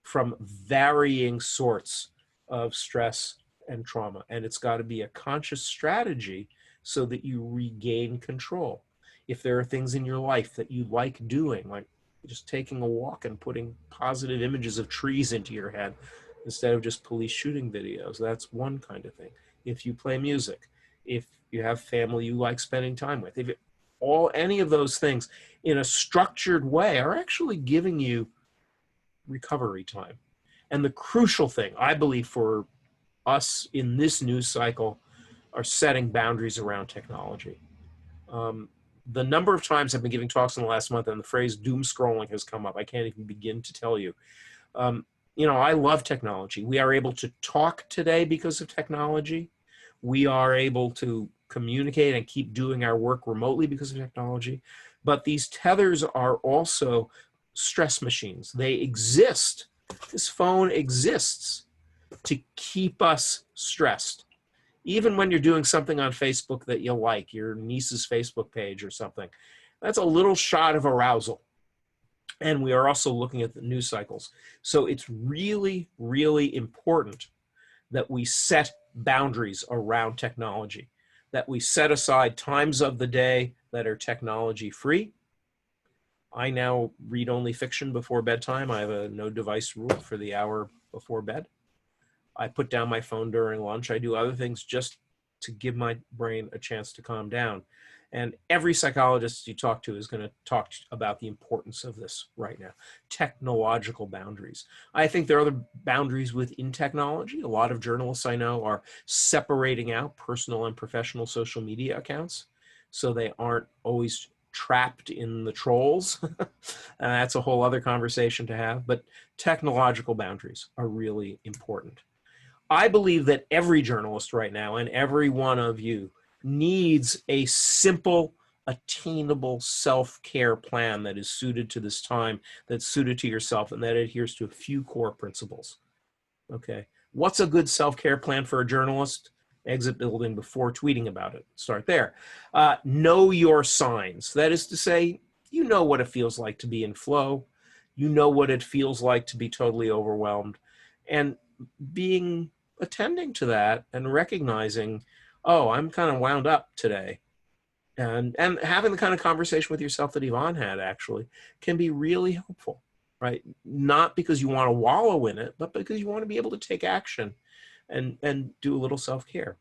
from varying sorts of stress and trauma. And it's got to be a conscious strategy so that you regain control. If there are things in your life that you like doing, like just taking a walk and putting positive images of trees into your head instead of just police shooting videos, that's one kind of thing. If you play music, if you have family you like spending time with, if any of those things in a structured way are actually giving you recovery time. And the crucial thing, I believe, for us in this news cycle are setting boundaries around technology. The number of times I've been giving talks in the last month and the phrase doom scrolling has come up, I can't even begin to tell you. I love technology. We are able to talk today because of technology. We are able to communicate and keep doing our work remotely because of technology. But these tethers are also stress machines. They exist. This phone exists to keep us stressed. Even when you're doing something on Facebook that you like, your niece's Facebook page or something, that's a little shot of arousal. And we are also looking at the news cycles. So it's really, really important that we set boundaries around technology, that we set aside times of the day that are technology free. I now read only fiction before bedtime. I have a no device rule for the hour before bed. I put down my phone during lunch. I do other things just to give my brain a chance to calm down. And every psychologist you talk to is going to talk about the importance of this right now. Technological boundaries. I think there are other boundaries within technology. A lot of journalists I know are separating out personal and professional social media accounts so they aren't always trapped in the trolls. That's a whole other conversation to have, but technological boundaries are really important. I believe that every journalist right now and every one of you needs a simple, attainable self-care plan that is suited to this time, that's suited to yourself, and that adheres to a few core principles. Okay, what's a good self-care plan for a journalist? Exit building before tweeting about it. Start there. Know your signs. That is to say, you know what it feels like to be in flow. You know what it feels like to be totally overwhelmed. And attending to that and recognizing, oh, I'm kind of wound up today. And having the kind of conversation with yourself that Yvonne had actually can be really helpful, right? Not because you want to wallow in it, but because you want to be able to take action and do a little self-care.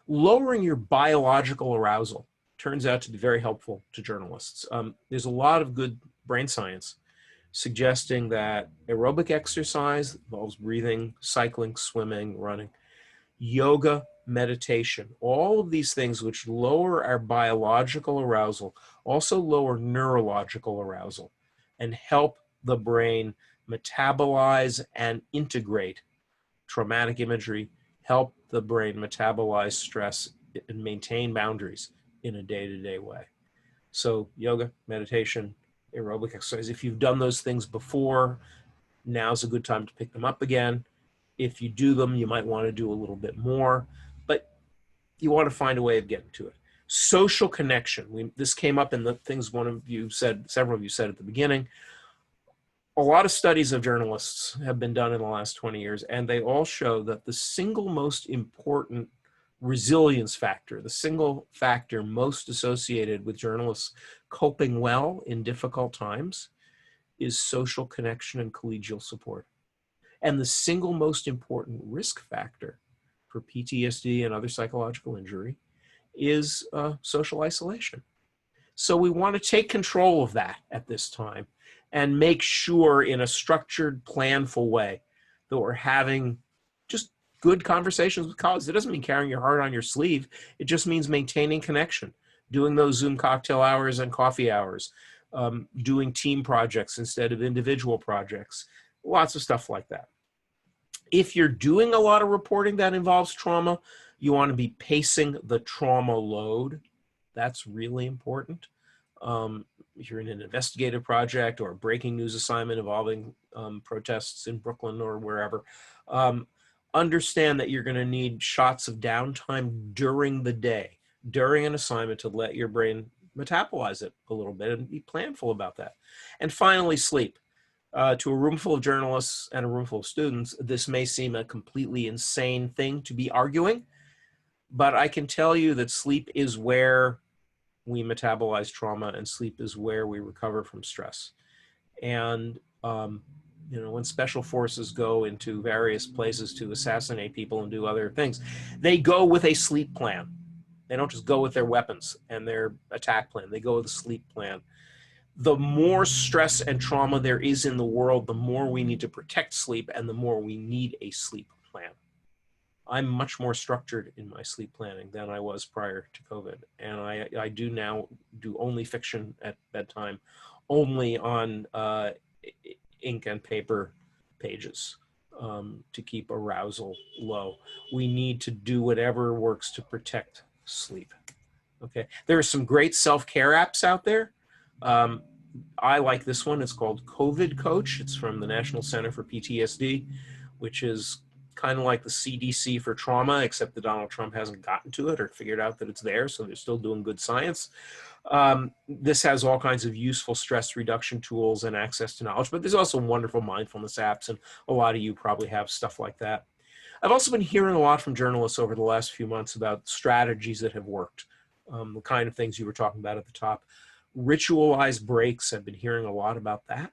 Lowering your biological arousal turns out to be very helpful to journalists. There's a lot of good brain science suggesting that aerobic exercise involves breathing, cycling, swimming, running, yoga, meditation, all of these things which lower our biological arousal also lower neurological arousal and help the brain metabolize and integrate traumatic imagery, help the brain metabolize stress and maintain boundaries in a day-to-day way. So yoga, meditation, aerobic exercise, if you've done those things before, now's a good time to pick them up again. If you do them, you might want to do a little bit more, but you want to find a way of getting to it. Social connection. This came up in the things one of you said, several of you said at the beginning. A lot of studies of journalists have been done in the last 20 years, and they all show that the single most important resilience factor, the single factor most associated with journalists coping well in difficult times, is social connection and collegial support. And the single most important risk factor for PTSD and other psychological injury is social isolation. So we want to take control of that at this time and make sure in a structured, planful way that we're having just good conversations with colleagues. It doesn't mean carrying your heart on your sleeve. It just means maintaining connection, doing those Zoom cocktail hours and coffee hours, doing team projects instead of individual projects, lots of stuff like that. If you're doing a lot of reporting that involves trauma, you want to be pacing the trauma load. That's really important. If you're in an investigative project or a breaking news assignment involving protests in Brooklyn or wherever, understand that you're going to need shots of downtime during the day, during an assignment, to let your brain metabolize it a little bit and be planful about that. And finally, sleep. To a room full of journalists and a room full of students, this may seem a completely insane thing to be arguing, but I can tell you that sleep is where we metabolize trauma, and sleep is where we recover from stress. And when special forces go into various places to assassinate people and do other things, they go with a sleep plan. They don't just go with their weapons and their attack plan. They go with a sleep plan. The more stress and trauma there is in the world, the more we need to protect sleep and the more we need a sleep plan. I'm much more structured in my sleep planning than I was prior to COVID. And I do now do only fiction at bedtime, only on ink and paper pages to keep arousal low. We need to do whatever works to protect sleep. Okay, there are some great self-care apps out there. I like this one. It's called COVID Coach. It's from the National Center for PTSD, which is kind of like the CDC for trauma, except that Donald Trump hasn't gotten to it or figured out that it's there, so they're still doing good science. This has all kinds of useful stress reduction tools and access to knowledge, but there's also wonderful mindfulness apps, and a lot of you probably have stuff like that. I've also been hearing a lot from journalists over the last few months about strategies that have worked, the kind of things you were talking about at the top. Ritualized breaks, I've been hearing a lot about that.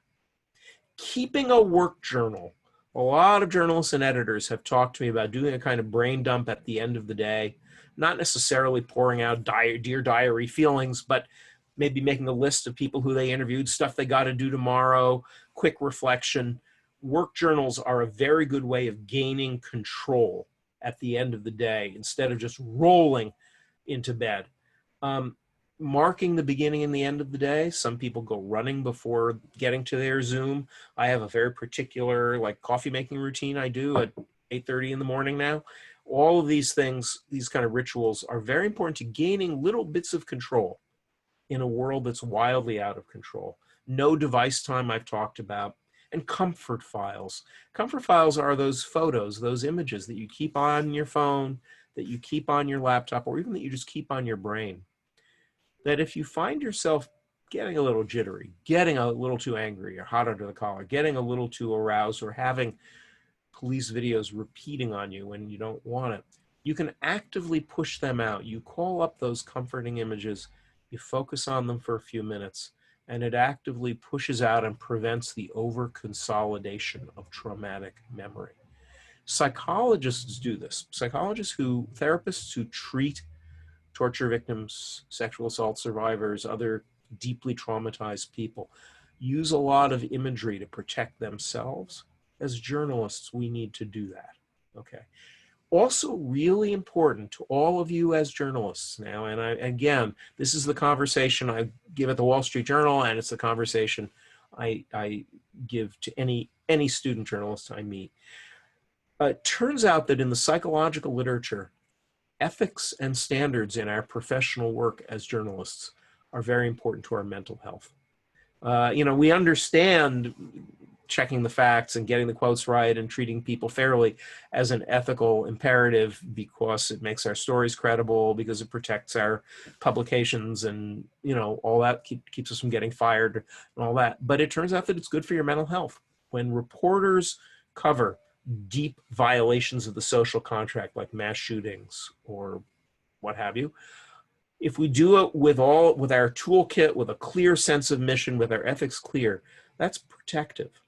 Keeping a work journal. A lot of journalists and editors have talked to me about doing a kind of brain dump at the end of the day, not necessarily pouring out Dear Diary feelings, but maybe making a list of people who they interviewed, stuff they got to do tomorrow, quick reflection. Work journals are a very good way of gaining control at the end of the day instead of just rolling into bed. Marking the beginning and the end of the day. Some people go running before getting to their Zoom. I have a very particular coffee making routine I do at 8:30 in the morning now. All of these things, these kind of rituals, are very important to gaining little bits of control in a world that's wildly out of control. No device time I've talked about, and comfort files. Comfort files are those photos, those images that you keep on your phone, that you keep on your laptop, or even that you just keep on your brain. That if you find yourself getting a little jittery, getting a little too angry or hot under the collar, getting a little too aroused, or having police videos repeating on you when you don't want it, you can actively push them out. You call up those comforting images, you focus on them for a few minutes, and it actively pushes out and prevents the over-consolidation of traumatic memory. Psychologists do this. Therapists who treat torture victims, sexual assault survivors, other deeply traumatized people, use a lot of imagery to protect themselves. As journalists, we need to do that, okay? Also really important to all of you as journalists now, and again, this is the conversation I give at the Wall Street Journal, and it's the conversation I give to any student journalist I meet. It turns out that in the psychological literature, ethics and standards in our professional work as journalists are very important to our mental health. We understand checking the facts and getting the quotes right and treating people fairly as an ethical imperative because it makes our stories credible, because it protects our publications, and all that keeps us from getting fired and all that. But it turns out that it's good for your mental health. When reporters cover deep violations of the social contract, like mass shootings or what have you, if we do it with our toolkit, with a clear sense of mission, with our ethics clear, That's protective.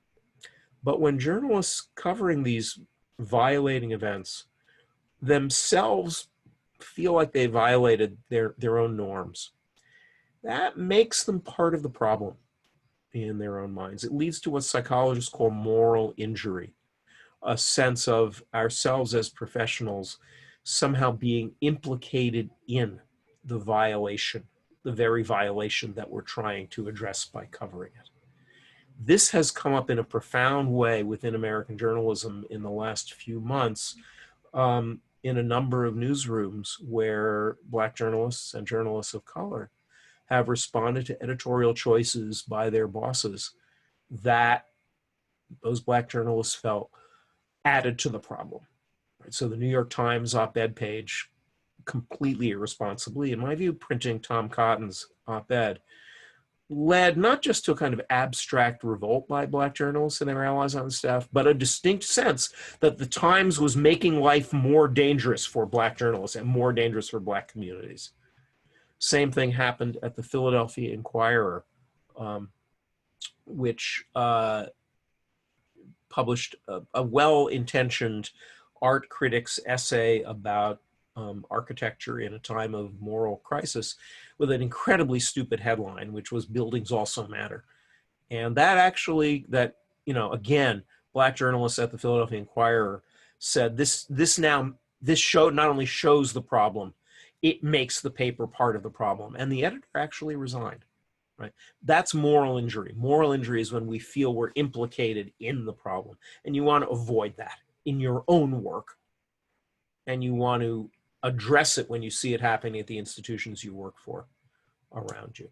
But when journalists covering these violating events themselves feel like they violated their own norms, that makes them part of the problem in their own minds. It leads to what psychologists call moral injury, a sense of ourselves as professionals somehow being implicated in the violation, the very violation that we're trying to address by covering it. This has come up in a profound way within American journalism in the last few months, in a number of newsrooms where Black journalists and journalists of color have responded to editorial choices by their bosses that those Black journalists felt added to the problem. Right? So the New York Times op-ed page, completely irresponsibly, in my view, printing Tom Cotton's op-ed, led not just to a kind of abstract revolt by Black journalists and their allies on the staff, but a distinct sense that the Times was making life more dangerous for Black journalists and more dangerous for Black communities. Same thing happened at the Philadelphia Inquirer, which published a well-intentioned art critic's essay about architecture in a time of moral crisis with an incredibly stupid headline, which was "Buildings Also Matter." And that actually, again, Black journalists at the Philadelphia Inquirer said this show not only shows the problem, it makes the paper part of the problem. And the editor actually resigned, right? That's moral injury. Moral injury is when we feel we're implicated in the problem. And you want to avoid that in your own work. And you want to address it when you see it happening at the institutions you work for around you.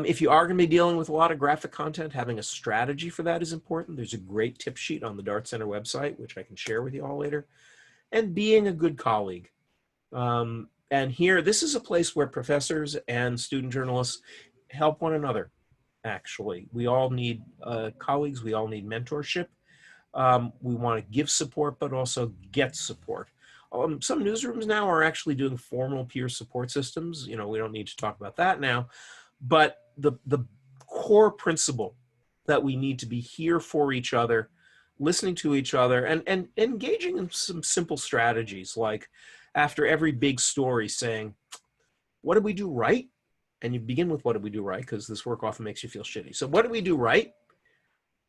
If you are going to be dealing with a lot of graphic content, having a strategy for that is important. There's a great tip sheet on the Dart Center website, which I can share with you all later. And being a good colleague. And here, this is a place where professors and student journalists help one another, actually. We all need colleagues. We all need mentorship. We want to give support, but also get support. Some newsrooms now are actually doing formal peer support systems. We don't need to talk about that now. But the core principle that we need to be here for each other, listening to each other, and engaging in some simple strategies, like after every big story saying, what did we do right? And you begin with what did we do right, because this work often makes you feel shitty. So what did we do right?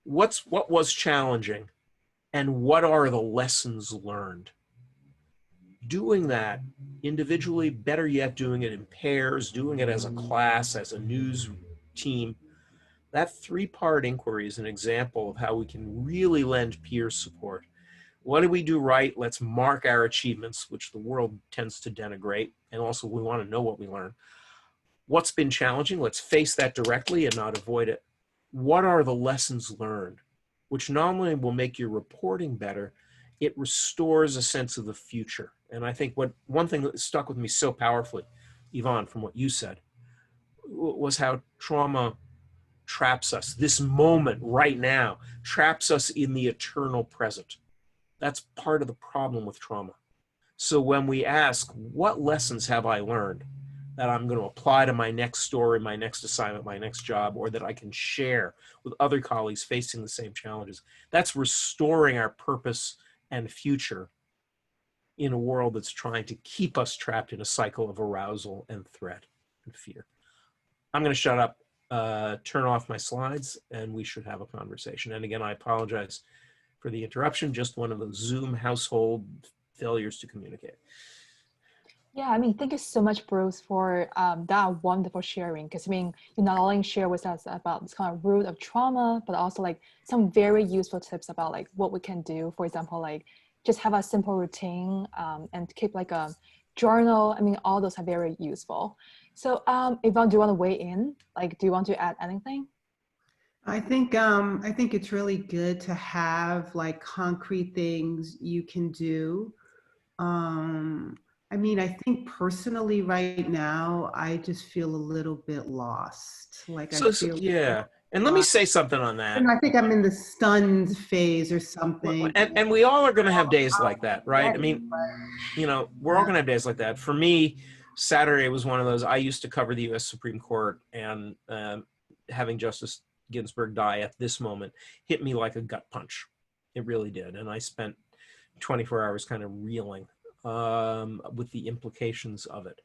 What was challenging? And what are the lessons learned? Doing that individually, better yet, doing it in pairs, doing it as a class, as a news team, that three-part inquiry is an example of how we can really lend peer support. What did we do right? Let's mark our achievements, which the world tends to denigrate. And also we want to know what we learned. What's been challenging? Let's face that directly and not avoid it. What are the lessons learned? Which not only will make your reporting better, it restores a sense of the future. And I think one thing that stuck with me so powerfully, Yvonne, from what you said, was how trauma traps us. This moment right now traps us in the eternal present. That's part of the problem with trauma. So when we ask, what lessons have I learned that I'm going to apply to my next story, my next assignment, my next job, or that I can share with other colleagues facing the same challenges, that's restoring our purpose and future in a world that's trying to keep us trapped in a cycle of arousal and threat and fear. I'm going to shut up, turn off my slides, and we should have a conversation. And again, I apologize for the interruption, just one of those Zoom household failures to communicate. Yeah, thank you so much, Bruce, for that wonderful sharing. Because you not only share with us about this kind of root of trauma, but also like some very useful tips about like what we can do. For example, like just have a simple routine and keep like a journal. All those are very useful. So Yvonne, do you want to weigh in? Like, do you want to add anything? I think it's really good to have like concrete things you can do. I think personally right now, I just feel a little bit lost. Like yeah. And let me say something on that. And I think I'm in the stunned phase or something. And we all are going to have days like that, right? We're all going to have days like that. For me, Saturday was one of those. I used to cover the U.S. Supreme Court, and having Justice Ginsburg die at this moment hit me like a gut punch. It really did. And I spent 24 hours kind of reeling with the implications of it.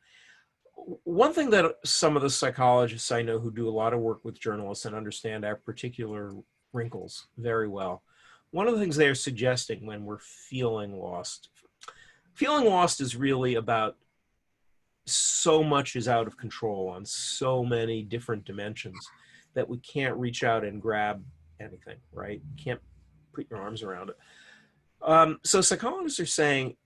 One thing that some of the psychologists I know who do a lot of work with journalists and understand our particular wrinkles very well, one of the things they're suggesting when we're feeling lost is really about so much is out of control on so many different dimensions that we can't reach out and grab anything, right? You can't put your arms around it. So psychologists are saying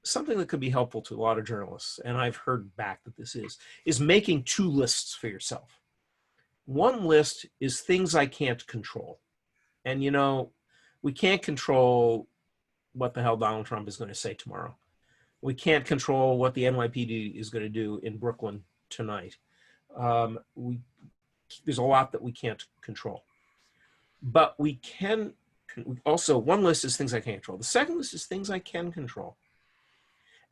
something that could be helpful to a lot of journalists, and I've heard back that this is making two lists for yourself. One list is things I can't control. And, you know, we can't control what the hell Donald Trump is going to say tomorrow. We can't control what the NYPD is going to do in Brooklyn tonight. There's a lot that we can't control. But we can also, one list is things I can't control. The second list is things I can control.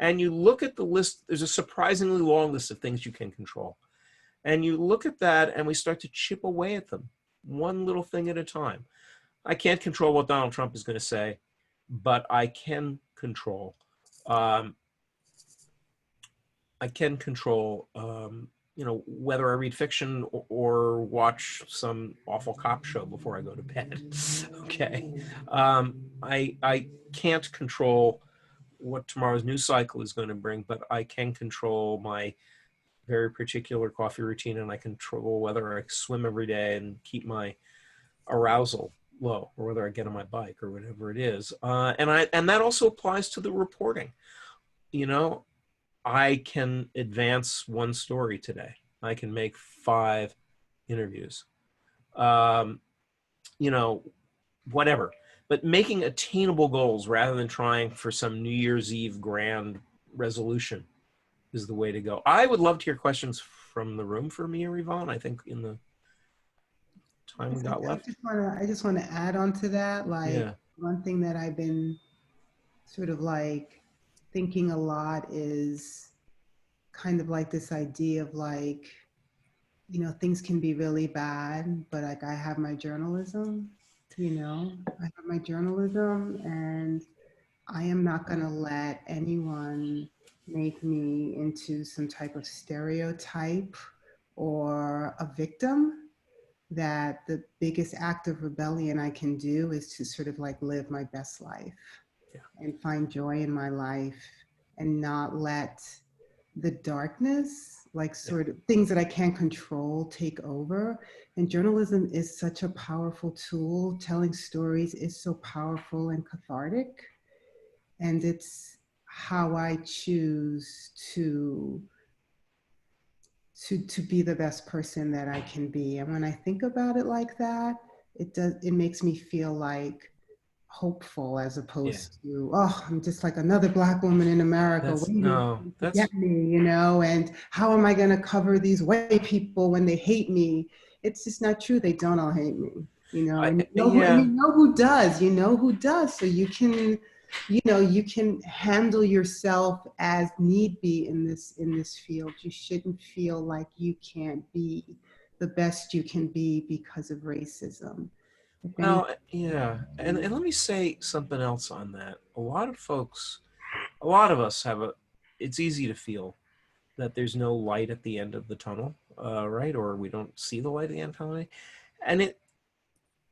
And you look at the list, there's a surprisingly long list of things you can control. And you look at that and we start to chip away at them, one little thing at a time. I can't control what Donald Trump is going to say, but I can control you know, whether I read fiction or watch some awful cop show before I go to bed. Okay. I can't control what tomorrow's news cycle is going to bring, but I can control my very particular coffee routine, and I control whether I swim every day and keep my arousal low, or whether I get on my bike or whatever it is. And that also applies to the reporting. You know, I can advance one story today. I can make 5 interviews. You know, whatever. But making attainable goals rather than trying for some New Year's Eve grand resolution is the way to go. I would love to hear questions from the room for me or Yvonne, I think in the time we got left. I just want to add on to that. Like, Yeah. one thing that I've been sort of like thinking a lot is kind of like this idea of like, you know, things can be really bad, but like I have my journalism, you know, I have my journalism, and I am not going to let anyone make me into some type of stereotype or a victim. That the biggest act of rebellion I can do is to sort of like live my best life and find joy in my life and not let the darkness, like sort of things that I can't control, take over. And journalism is such a powerful tool. Telling stories is so powerful and cathartic. And it's how I choose to be the best person that I can be. And when I think about it like that, it makes me feel like hopeful, as opposed to, oh, I'm just like another Black woman in America waiting to get me, you know, and how am I going to cover these white people when they hate me? It's just not true. They don't all hate me, you know, and you know who does, you know who does. So you can, you know, you can handle yourself as need be in this field. You shouldn't feel like you can't be the best you can be because of racism. Well, yeah, and let me say something else on that. A lot of us have it's easy to feel that there's no light at the end of the tunnel, right? Or we don't see the light at the end of the tunnel. And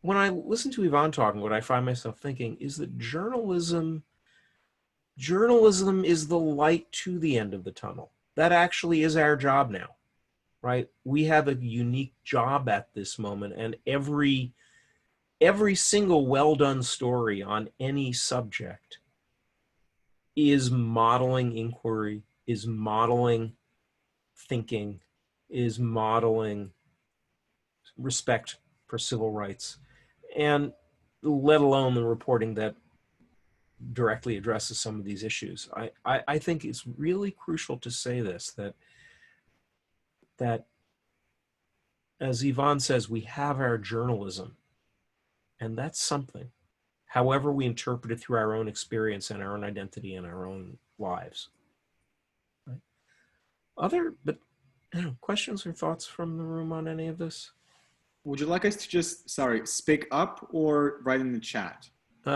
when I listen to Yvonne talking, what I find myself thinking is that journalism is the light to the end of the tunnel. That actually is our job now, right? We have a unique job at this moment, and every single well-done story on any subject is modeling inquiry, is modeling thinking, is modeling respect for civil rights, and let alone the reporting that directly addresses some of these issues. I think it's really crucial to say this, that as Yvonne says, we have our journalism, and that's something, however we interpret it through our own experience and our own identity and our own lives. Right? But questions or thoughts from the room on any of this? would you like us to just, speak up or write in the chat?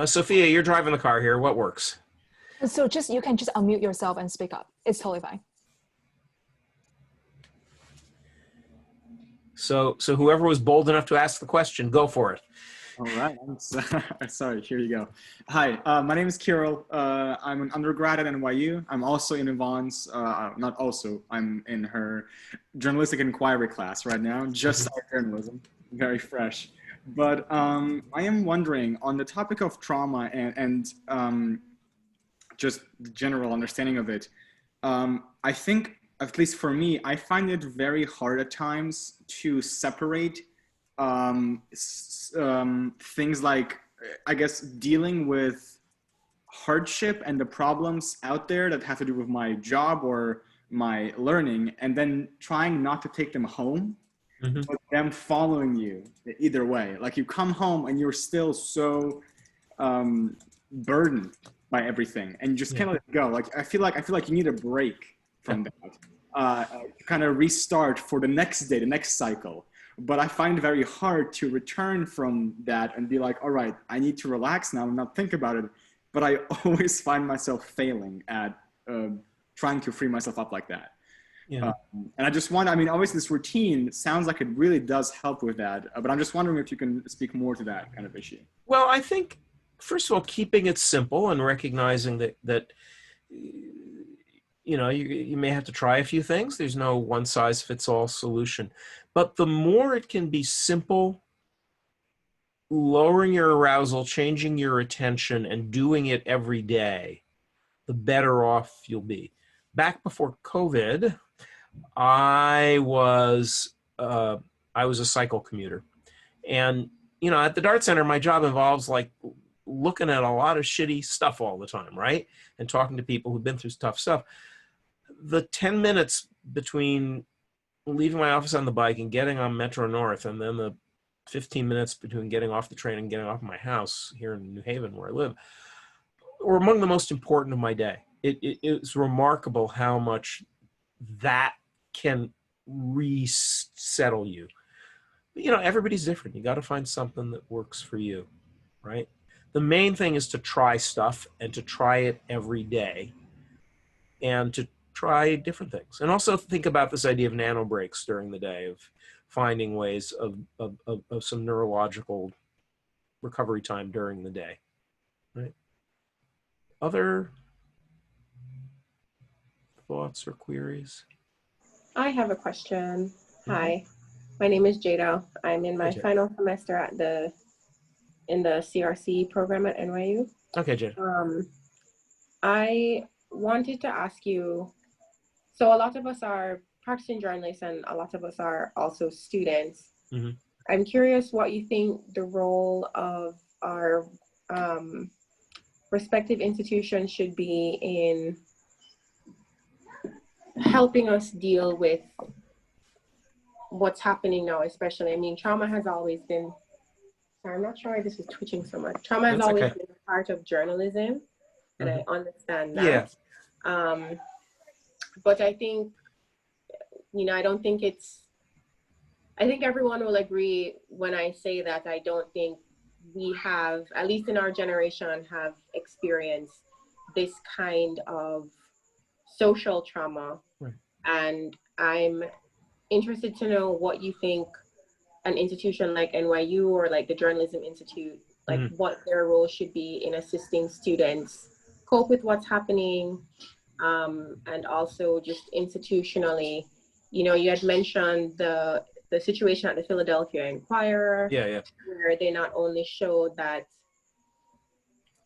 Sophia, you're driving the car here. What works? So you can just unmute yourself and speak up. It's totally fine. So whoever was bold enough to ask the question, go for it. All right. Sorry, here you go. Hi, my name is Kirill. I'm an undergrad at NYU. I'm also in Yvonne's, not also, I'm in her journalistic inquiry class right now, just started journalism, very fresh. But I am wondering, on the topic of trauma and just the general understanding of it, I think, at least for me, I find it very hard at times to separate things like, I guess, dealing with hardship and the problems out there that have to do with my job or my learning, and then trying not to take them home, but them following you either way. Like you come home and you're still so burdened by everything, and you just can't let it go. Like I feel like you need a break from that, kind of restart for the next day, the next cycle. But I find it very hard to return from that and be like, all right, I need to relax now and not think about it. But I always find myself failing at trying to free myself up like that. Yeah. And I just wonder, I mean, obviously this routine sounds like it really does help with that, but I'm just wondering if you can speak more to that kind of issue. Well, I think, first of all, keeping it simple and recognizing that you know, you may have to try a few things. There's no one size fits all solution. But the more it can be simple, lowering your arousal, changing your attention, and doing it every day, the better off you'll be. Back before COVID, I was a cycle commuter. And, you know, at the Dart Center, my job involves like looking at a lot of shitty stuff all the time, right? And talking to people who've been through tough stuff. The 10 minutes between leaving my office on the bike and getting on Metro North, and then the 15 minutes between getting off the train and getting off my house here in New Haven where I live, were among the most important of my day. It's remarkable how much that can resettle you. But, you know, everybody's different. You got to find something that works for you, right? The main thing is to try stuff and to try it every day and to try different things. And also think about this idea of nano breaks during the day, of finding ways of some neurological recovery time during the day, right? Other thoughts or queries? I have a question. Hi, my name is Jada. I'm in my final semester in the CRC program at NYU. Okay, Jada. I wanted to ask you, so a lot of us are practicing journalists and a lot of us are also students. I'm curious what you think the role of our respective institutions should be in helping us deal with what's happening now, especially. I mean, trauma has always been, sorry, I'm not sure why this is twitching so much. Trauma has always been a part of journalism, and I understand that. Yeah. But I think, you know, I think everyone will agree when I say that I don't think we have, at least in our generation, have experienced this kind of social trauma. Right. And I'm interested to know what you think an institution like NYU or like the Journalism Institute, like what their role should be in assisting students cope with what's happening, and also just institutionally. You know, you had mentioned the situation at the Philadelphia Inquirer, where they not only showed that,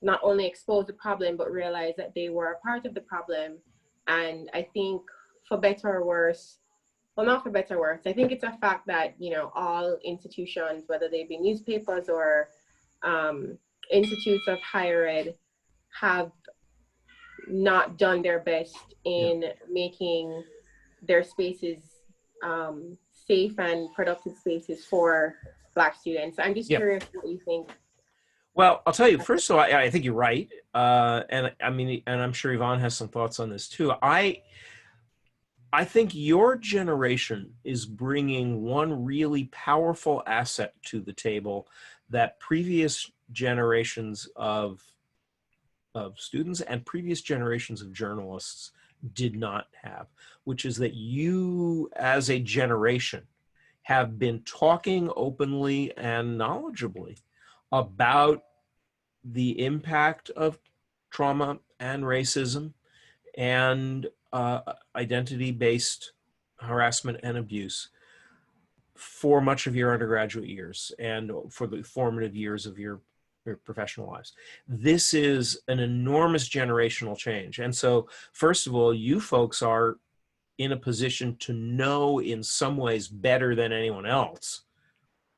not only exposed the problem, but realized that they were a part of the problem. And I think for better or worse, well, not for better or worse, I think it's a fact that, you know, all institutions, whether they be newspapers or institutes of higher ed, have not done their best in making their spaces safe and productive spaces for Black students. I'm just curious what you think. Well, I'll tell you, first of all, I think you're right. And I mean, and I'm sure Yvonne has some thoughts on this too. I think your generation is bringing one really powerful asset to the table that previous generations of students and previous generations of journalists did not have, which is that you as a generation have been talking openly and knowledgeably about the impact of trauma and racism and identity-based harassment and abuse for much of your undergraduate years and for the formative years of your professional lives. This is an enormous generational change. And so, first of all, you folks are in a position to know in some ways better than anyone else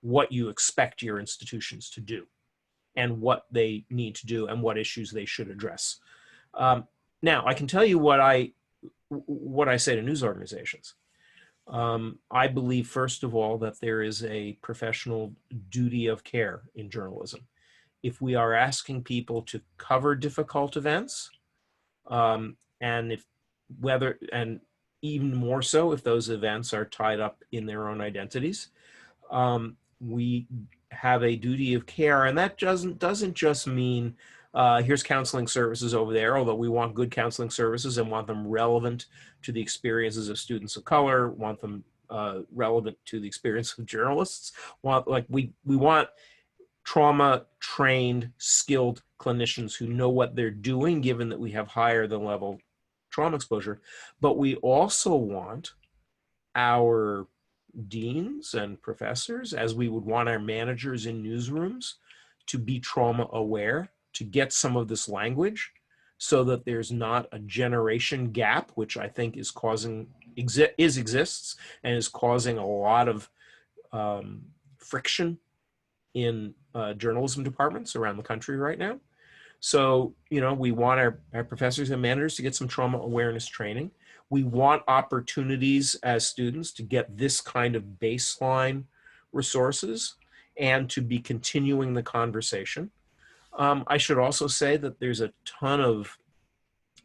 what you expect your institutions to do and what they need to do and what issues they should address. Now, I can tell you what I say to news organizations. I believe, first of all, that there is a professional duty of care in journalism. If we are asking people to cover difficult events, and even more so if those events are tied up in their own identities, we have a duty of care, and that doesn't just mean here's counseling services over there, although we want good counseling services and want them relevant to the experiences of students of color, want them relevant to the experience of journalists. We want trauma-trained, skilled clinicians who know what they're doing, given that we have higher than level trauma exposure. But we also want our deans and professors, as we would want our managers in newsrooms, to be trauma aware, to get some of this language so that there's not a generation gap, which I think is exists and is causing a lot of friction in journalism departments around the country right now. So, we want our professors and managers to get some trauma awareness training. We want opportunities as students to get this kind of baseline resources and to be continuing the conversation. I should also say that there's a ton of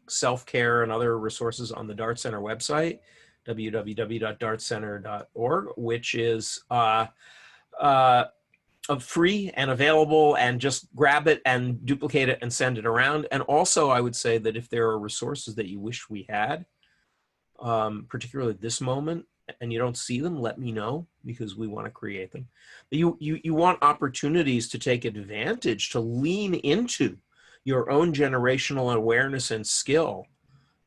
self-care and other resources on the Dart Center website, www.dartcenter.org, which is free and available, and just grab it and duplicate it and send it around. And also, I would say that if there are resources that you wish we had, particularly at this moment, and you don't see them, let me know, because we want to create them. You want opportunities to take advantage, to lean into your own generational awareness and skill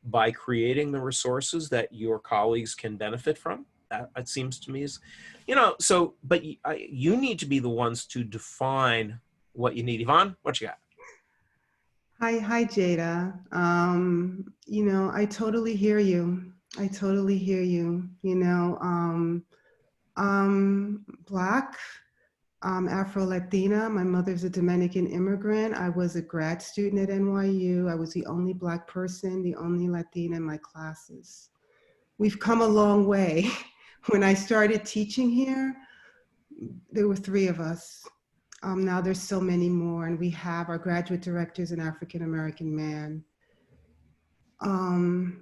by creating the resources that your colleagues can benefit from. That, it seems to me, is, but you need to be the ones to define what you need. Yvonne, what you got? Hi, Jada. I totally hear you. I'm Black, Afro-Latina. My mother's a Dominican immigrant. I was a grad student at NYU. I was the only Black person, the only Latina in my classes. We've come a long way. When I started teaching here, there were 3 of us. Now there's so many more, and we have our graduate director's an African-American man.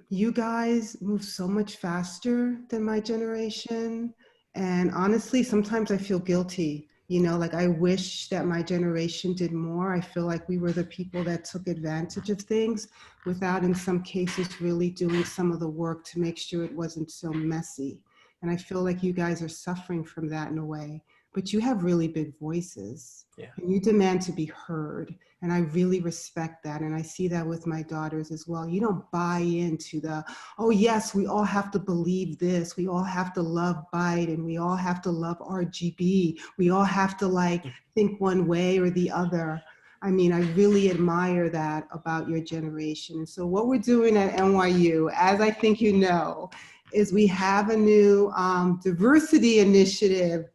You guys move so much faster than my generation. And honestly, sometimes I feel guilty. I wish that my generation did more. I feel like we were the people that took advantage of things without, in some cases, really doing some of the work to make sure it wasn't so messy. And I feel like you guys are suffering from that in a way. But you have really big voices. Yeah. And you demand to be heard. And I really respect that. And I see that with my daughters as well. You don't buy into oh yes, we all have to believe this. We all have to love Biden. We all have to love RGB. We all have to think one way or the other. I mean, I really admire that about your generation. And so what we're doing at NYU, as I think you know, is we have a new diversity initiative.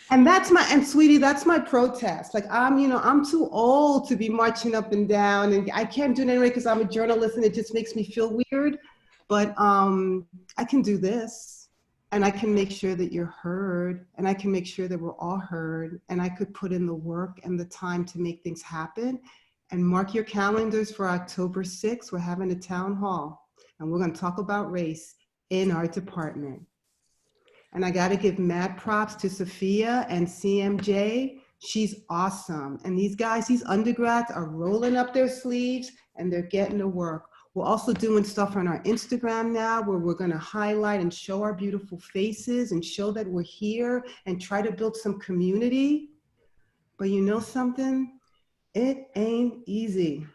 And sweetie, that's my protest. I'm too old to be marching up and down, and I can't do it anyway because I'm a journalist and it just makes me feel weird. But I can do this, and I can make sure that you're heard, and I can make sure that we're all heard, and I could put in the work and the time to make things happen. And mark your calendars for October 6th. We're having a town hall, and we're going to talk about race in our department. And I got to give mad props to Sophia and CMJ. She's awesome. And these guys, these undergrads are rolling up their sleeves and they're getting to work. We're also doing stuff on our Instagram now where we're going to highlight and show our beautiful faces and show that we're here and try to build some community. But you know something? It ain't easy.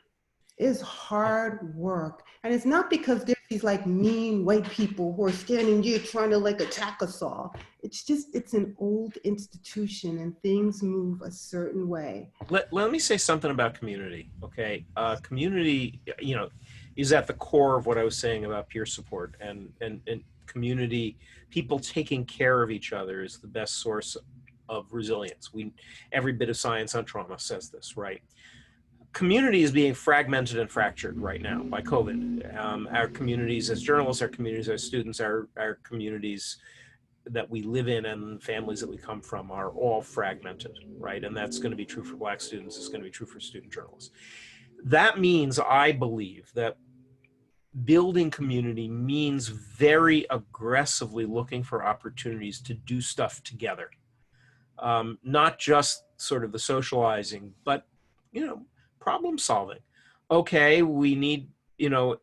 It's hard work. And it's not because there's these like mean white people who are standing here trying to like attack us all. It's just, it's an old institution and things move a certain way. Let me say something about community, okay? Community, you know, is at the core of what I was saying about peer support, and community, people taking care of each other is the best source of resilience. Every bit of science on trauma says this, right? Community is being fragmented and fractured right now by COVID. Our communities as journalists, our communities as students, our communities that we live in and families that we come from are all fragmented, right? And that's going to be true for Black students. It's going to be true for student journalists. That means, I believe, that building community means very aggressively looking for opportunities to do stuff together. Not just sort of the socializing, but, you know, problem solving. Okay, we need, you know,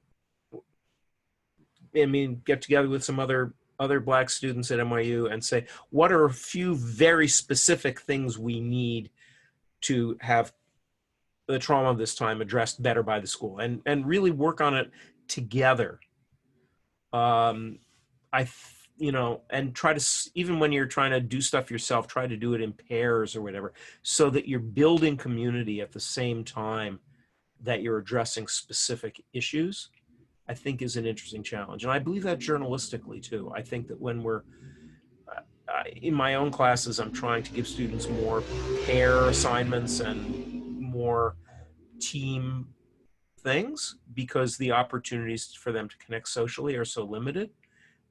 I mean, get together with some other Black students at NYU and say, what are a few very specific things we need to have the trauma of this time addressed better by the school, and really work on it together. You know, and try to, even when you're trying to do stuff yourself, try to do it in pairs or whatever, so that you're building community at the same time that you're addressing specific issues, I think is an interesting challenge. And I believe that journalistically too. I think that when we're, in my own classes, I'm trying to give students more pair assignments and more team things, because the opportunities for them to connect socially are so limited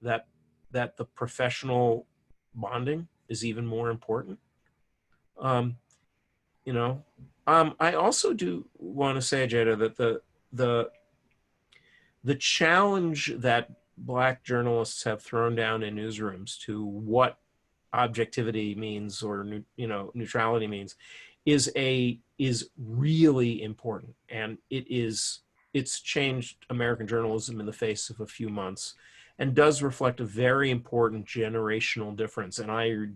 that the professional bonding is even more important. You know, I also do want to say, Jada, that the challenge that Black journalists have thrown down in newsrooms to what objectivity means, or, you know, neutrality means, is really important, and it's changed American journalism in the face of a few months, and does reflect a very important generational difference. And I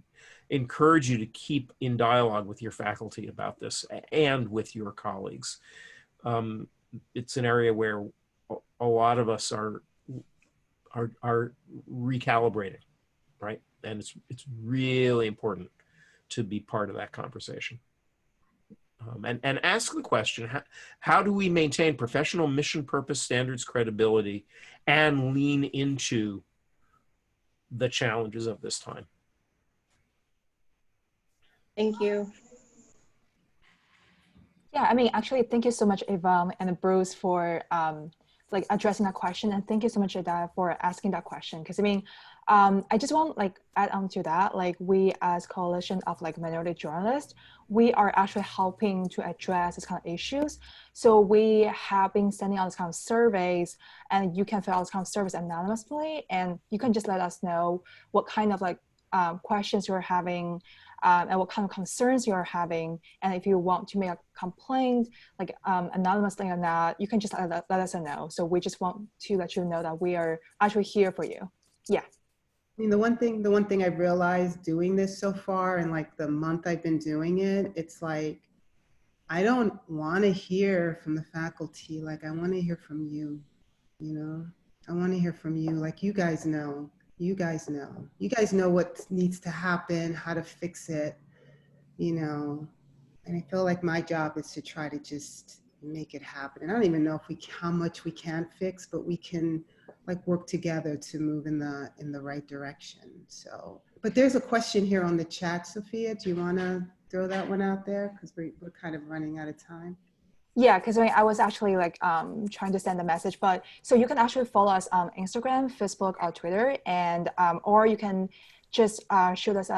encourage you to keep in dialogue with your faculty about this and with your colleagues. It's an area where a lot of us are recalibrating, right? And it's really important to be part of that conversation. And ask the question, how do we maintain professional mission, purpose, standards, credibility, and lean into the challenges of this time? Thank you. Yeah, I mean, actually, thank you so much, Yvonne and Bruce, for like addressing that question, and thank you so much, Ada, for asking that question. Because I mean, I just want like add on to that, like we as Coalition of like Minority Journalists, we are actually helping to address this kind of issues. So we have been sending out this kind of surveys, and you can fill out this kind of surveys anonymously, and you can just let us know what kind of like questions you're having, and what kind of concerns you're having. And if you want to make a complaint, like anonymously or not, you can just let us know. So we just want to let you know that we are actually here for you. Yeah. I mean, the one thing I've realized doing this so far, and like the month I've been doing it, it's like, I don't want to hear from the faculty. Like, I want to hear from you, you know? I want to hear from you. Like, you guys know what needs to happen, how to fix it, you know? And I feel like my job is to try to just make it happen. And I don't even know how much we can fix, but we can like work together to move in the right direction. So, but there's a question here on the chat, Sophia. Do you want to throw that one out there? Because we're kind of running out of time. Yeah, because I was actually like trying to send a message, but so you can actually follow us on Instagram, Facebook, or Twitter, and or you can just shoot us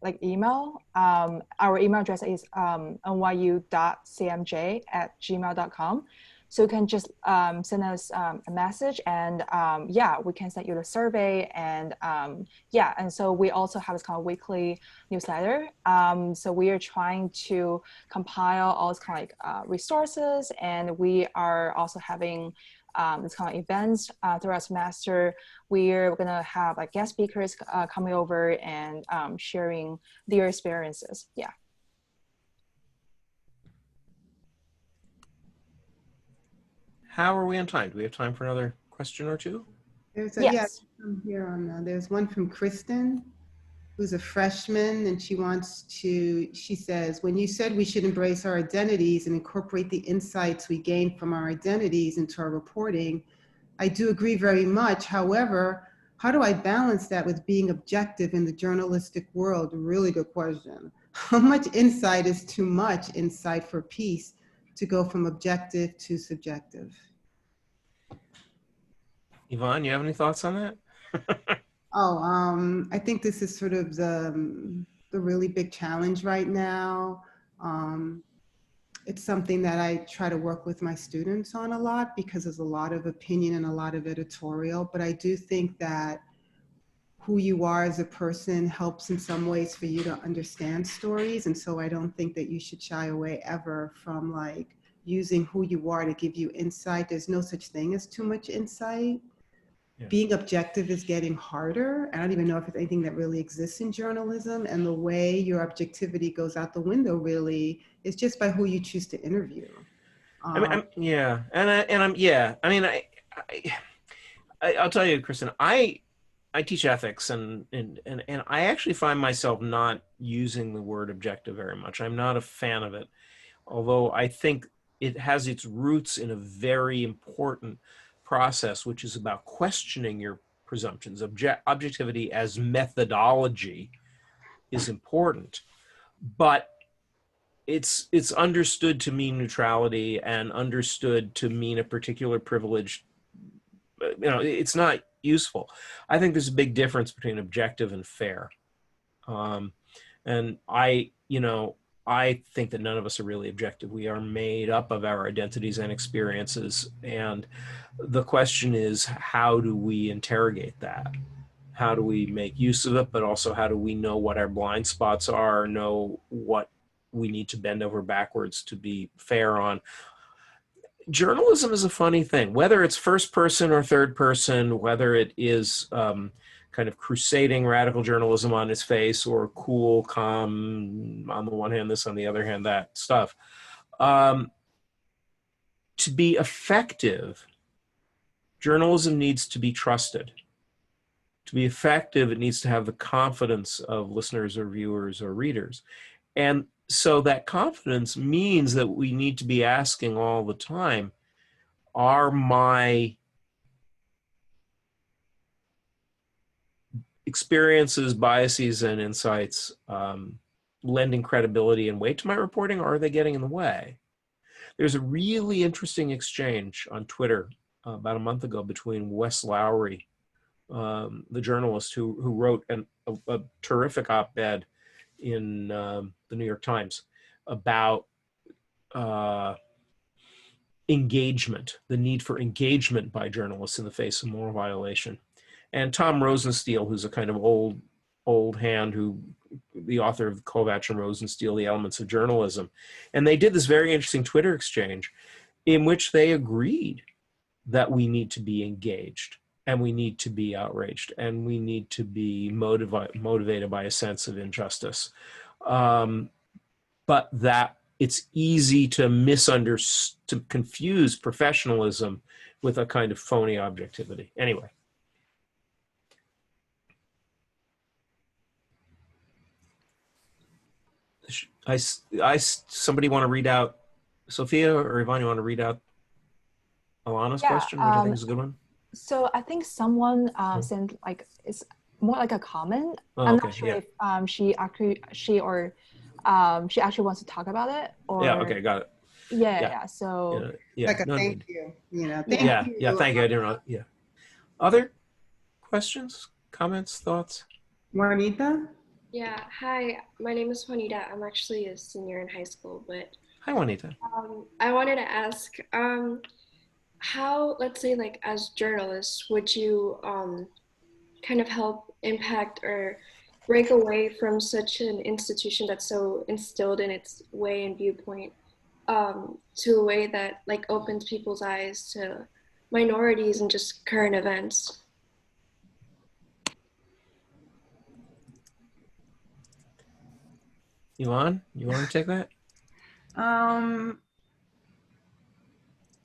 like email. Our email address is nyu.cmj@gmail.com. So you can just send us a message, and yeah, we can send you the survey. And yeah, and so we also have this kind of weekly newsletter. So we are trying to compile all this kind of like resources, and we are also having this kind of events throughout semester. We're gonna have like guest speakers coming over and sharing their experiences. Yeah. How are we on time? Do we have time for another question or two? There's Yes. here on, there's one from Kristen, who's a freshman, and she says, when you said we should embrace our identities and incorporate the insights we gain from our identities into our reporting, I do agree very much. However, how do I balance that with being objective in the journalistic world? Really good question. How much insight is too much insight for peace to go from objective to subjective? Yvonne, you have any thoughts on that? I think this is sort of the really big challenge right now. It's something that I try to work with my students on a lot because there's a lot of opinion and a lot of editorial, but I do think that who you are as a person helps in some ways for you to understand stories. And so I don't think that you should shy away ever from like using who you are to give you insight. There's no such thing as too much insight. Yeah. Being objective is getting harder. I don't even know if it's anything that really exists in journalism. And the way your objectivity goes out the window really is just by who you choose to interview. I'll tell you, Kristen, I teach ethics, and I actually find myself not using the word objective very much. I'm not a fan of it, although I think it has its roots in a very important process, which is about questioning your presumptions. Objectivity as methodology is important, but it's understood to mean neutrality and understood to mean a particular privilege. You know, it's not useful. I think there's a big difference between objective and fair. And I think that none of us are really objective. We are made up of our identities and experiences. And the question is, how do we interrogate that? How do we make use of it? But also, how do we know what our blind spots are, know what we need to bend over backwards to be fair on? Journalism is a funny thing, whether it's first person or third person, whether it is kind of crusading radical journalism on its face or cool, calm, on the one hand, this, on the other hand, that stuff. To be effective, journalism needs to be trusted. To be effective, it needs to have the confidence of listeners or viewers or readers. And so that confidence means that we need to be asking all the time, are my experiences, biases, and insights lending credibility and weight to my reporting, or are they getting in the way? There's a really interesting exchange on Twitter about a month ago between Wes Lowry, the journalist who wrote a terrific op-ed in the New York Times about engagement, the need for engagement by journalists in the face of moral violation. And Tom Rosenstiel, who's a kind of old hand, the author of Kovach and Rosenstiel, The Elements of Journalism. And they did this very interesting Twitter exchange in which they agreed that we need to be engaged, and we need to be outraged, and we need to be motivated by a sense of injustice. But that it's easy to to confuse professionalism with a kind of phony objectivity. Anyway. Somebody want to read out, Sophia or Yvonne, you want to read out Alana's question, which I think is a good one? So I think someone sent like, it's more like a comment. Oh, I'm okay, not sure yeah. if she actually wants to talk about it, or Yeah, okay, got it. Yeah. So like a thank you, thank you. Yeah, thank you. I didn't know. Yeah. Other questions, comments, thoughts? Juanita? Yeah, hi, my name is Juanita. I'm actually a senior in high school, but Hi, Juanita. I wanted to ask, how, let's say, like as journalists, would you kind of help impact or break away from such an institution that's so instilled in its way and viewpoint, to a way that like opens people's eyes to minorities and just current events? Yvonne, you want to take that?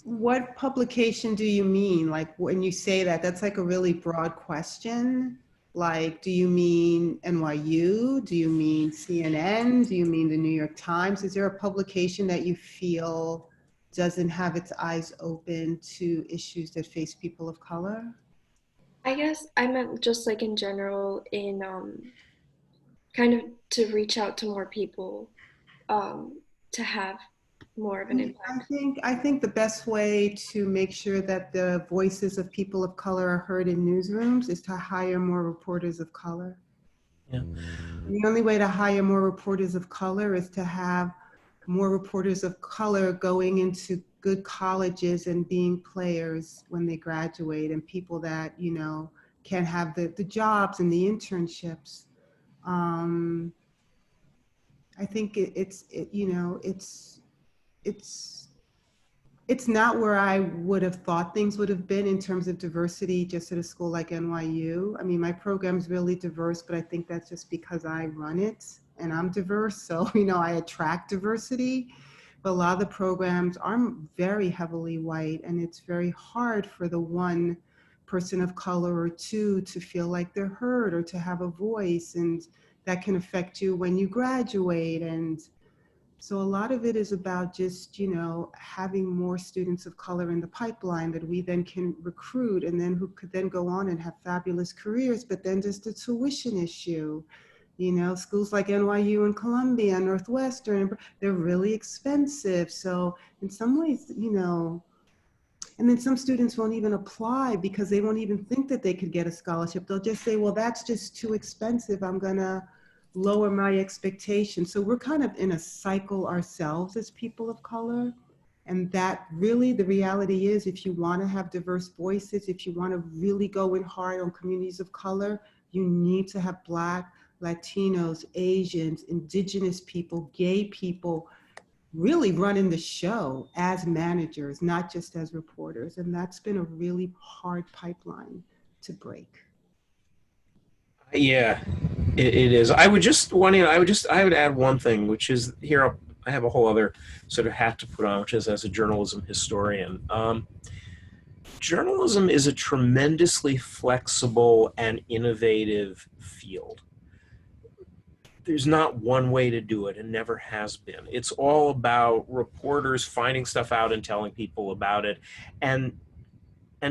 What publication do you mean? Like when you say that, that's like a really broad question. Like, do you mean NYU? Do you mean CNN? Do you mean the New York Times? Is there a publication that you feel doesn't have its eyes open to issues that face people of color? I guess I meant just like in general, in kind of to reach out to more people, to have more of an impact. I think the best way to make sure that the voices of people of color are heard in newsrooms is to hire more reporters of color. Yeah. The only way to hire more reporters of color is to have more reporters of color going into good colleges and being players when they graduate, and people that, you know, can have the jobs and the internships. I think it's not where I would have thought things would have been in terms of diversity just at a school like NYU. I mean, my program's really diverse, but I think that's just because I run it and I'm diverse. So, you know, I attract diversity. But a lot of the programs are very heavily white, and it's very hard for the one person of color or two to feel like they're heard or to have a voice, and that can affect you when you graduate. And so a lot of it is about just, you know, having more students of color in the pipeline that we then can recruit, and then who could then go on and have fabulous careers. But then just the tuition issue, you know, schools like NYU and Columbia, Northwestern, they're really expensive. So in some ways, you know, and then some students won't even apply because they won't even think that they could get a scholarship. They'll just say, well, that's just too expensive. I'm gonna lower my expectations. So we're kind of in a cycle ourselves as people of color. And that really, the reality is, if you want to have diverse voices, if you want to really go in hard on communities of color, you need to have Black, Latinos, Asians, Indigenous people, gay people really running the show as managers, not just as reporters. And that's been a really hard pipeline to break. Yeah, it is. I would add one thing, which is here, I have a whole other sort of hat to put on, which is as a journalism historian. Journalism is a tremendously flexible and innovative field. There's not one way to do it, and never has been. It's all about reporters finding stuff out and telling people about it, and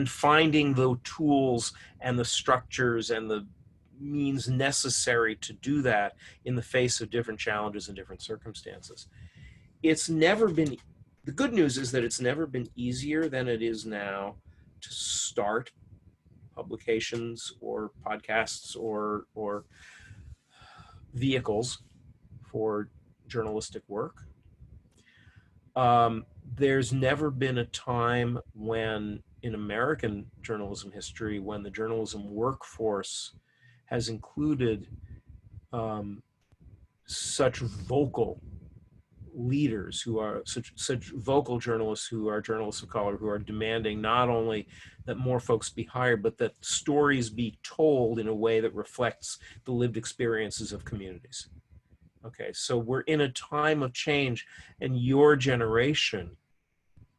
finding the tools and the structures and the means necessary to do that in the face of different challenges and different circumstances. It's never been, the good news is that it's never been easier than it is now to start publications or podcasts or vehicles for journalistic work. There's never been a time when, in American journalism history, when the journalism workforce has included such vocal leaders who are such vocal journalists who are journalists of color, who are demanding not only that more folks be hired, but that stories be told in a way that reflects the lived experiences of communities. Okay, so we're in a time of change, and your generation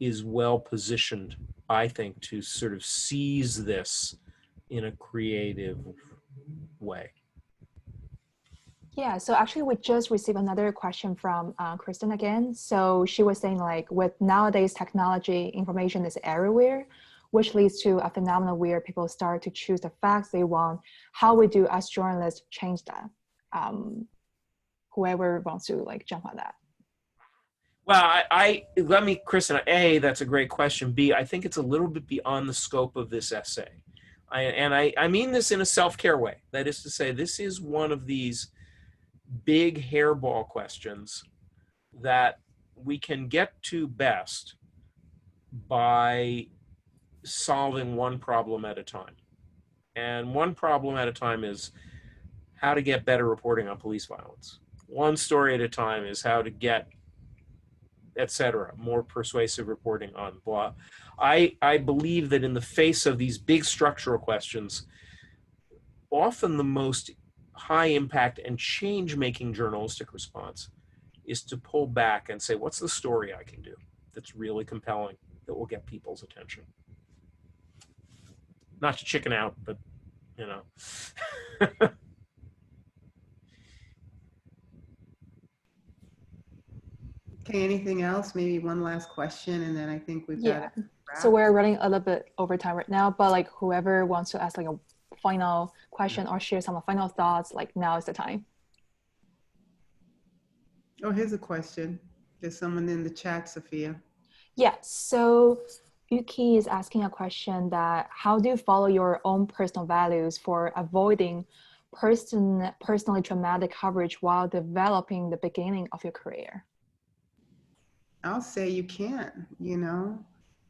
is well positioned, I think, to sort of seize this in a creative way. Yeah, so actually we just received another question from Kristen again. So she was saying, like, with nowadays technology, information is everywhere, which leads to a phenomenon where people start to choose the facts they want. How we do as journalists change that? Whoever wants to like jump on that. Well, let me, Kristen, A, that's a great question. B, I think it's a little bit beyond the scope of this essay. I mean this in a self-care way. That is to say, this is one of these big hairball questions that we can get to best by solving one problem at a time. And one problem at a time is how to get better reporting on police violence. One story at a time is how to get, etc., more persuasive reporting on blah. I believe that in the face of these big structural questions, often the most high impact and change-making journalistic response is to pull back and say, what's the story I can do that's really compelling, that will get people's attention? Not to chicken out, but, you know. Okay, anything else? Maybe one last question, and then I think we've got Yeah. So we're running a little bit over time right now, but like whoever wants to ask like a final question or share some final thoughts, like now is the time. Oh, here's a question. There's someone in the chat, Sophia. Yeah, so Yuki is asking a question that how do you follow your own personal values for avoiding personally traumatic coverage while developing the beginning of your career? I'll say you can't, you know.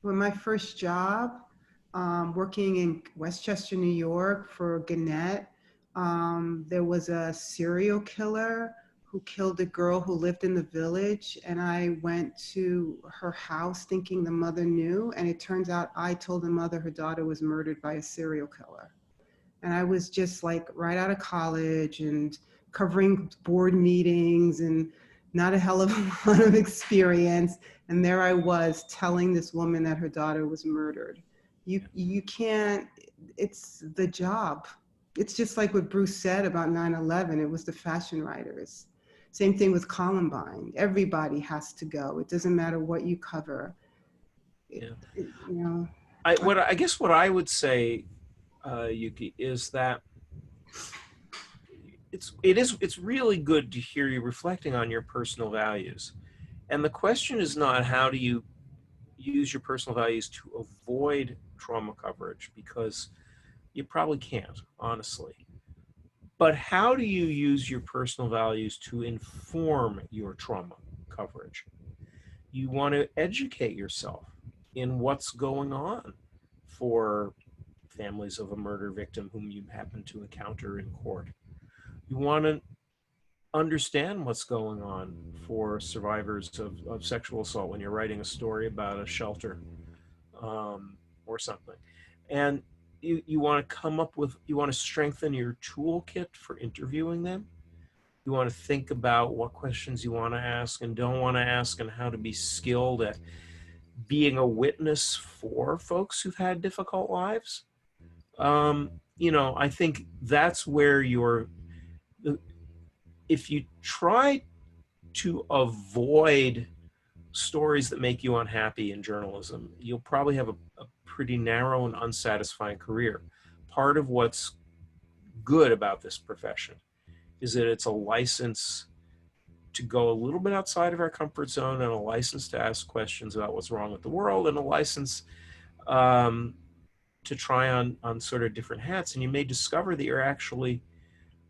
When my first job, working in Westchester, New York for Gannett, there was a serial killer who killed a girl who lived in the village, and I went to her house thinking the mother knew, and it turns out I told the mother her daughter was murdered by a serial killer. And I was just like right out of college and covering board meetings and not a hell of a lot of experience. And there I was telling this woman that her daughter was murdered. You can't, it's the job. It's just like what Bruce said about 9/11. It was the fashion writers. Same thing with Columbine. Everybody has to go. It doesn't matter what you cover. Yeah. You know. I guess what I would say, Yuki, is that it's really good to hear you reflecting on your personal values. And the question is not how do you use your personal values to avoid trauma coverage, because you probably can't, honestly. But how do you use your personal values to inform your trauma coverage? You want to educate yourself in what's going on for families of a murder victim whom you happen to encounter in court. You want to understand what's going on for survivors of sexual assault when you're writing a story about a shelter or something. And you want to come up with, you want to strengthen your toolkit for interviewing them. You want to think about what questions you want to ask and don't want to ask, and how to be skilled at being a witness for folks who've had difficult lives. You know, I think that's where if you try to avoid stories that make you unhappy in journalism, you'll probably have a pretty narrow and unsatisfying career. Part of what's good about this profession is that it's a license to go a little bit outside of our comfort zone, and a license to ask questions about what's wrong with the world, and a license to try on sort of different hats. And you may discover that you're actually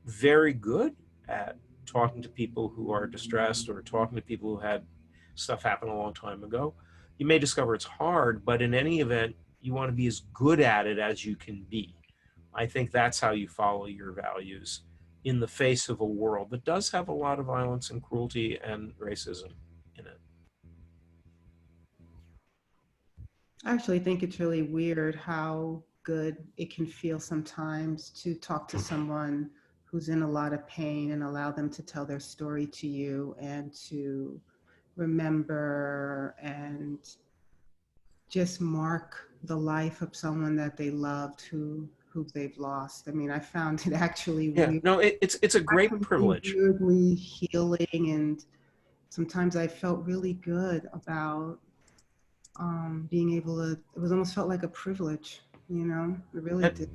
very good at talking to people who are distressed, or talking to people who had stuff happen a long time ago. You may discover it's hard, but in any event, you want to be as good at it as you can be. I think that's how you follow your values in the face of a world that does have a lot of violence and cruelty and racism in it. I actually think it's really weird how good it can feel sometimes to talk to someone who's in a lot of pain and allow them to tell their story to you, and to remember and just mark the life of someone that they loved who they've lost. I mean, I found it actually it's a great privilege. Weirdly healing, and sometimes I felt really good about being able to, it was almost felt like a privilege, you know, it really did.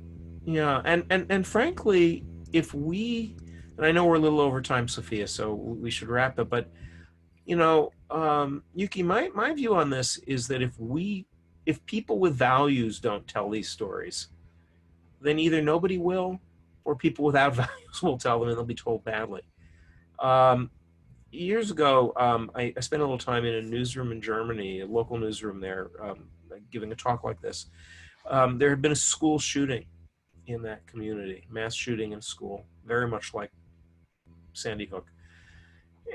Yeah, and frankly, if we, and I know we're a little over time, Sophia, so we should wrap it, but you know, Yuki, my view on this is that if people with values don't tell these stories, then either nobody will, or people without values will tell them, and they'll be told badly. Years ago, I spent a little time in a newsroom in Germany, a local newsroom there, giving a talk like this. There had been a school shooting in that community, mass shooting in school, very much like Sandy Hook.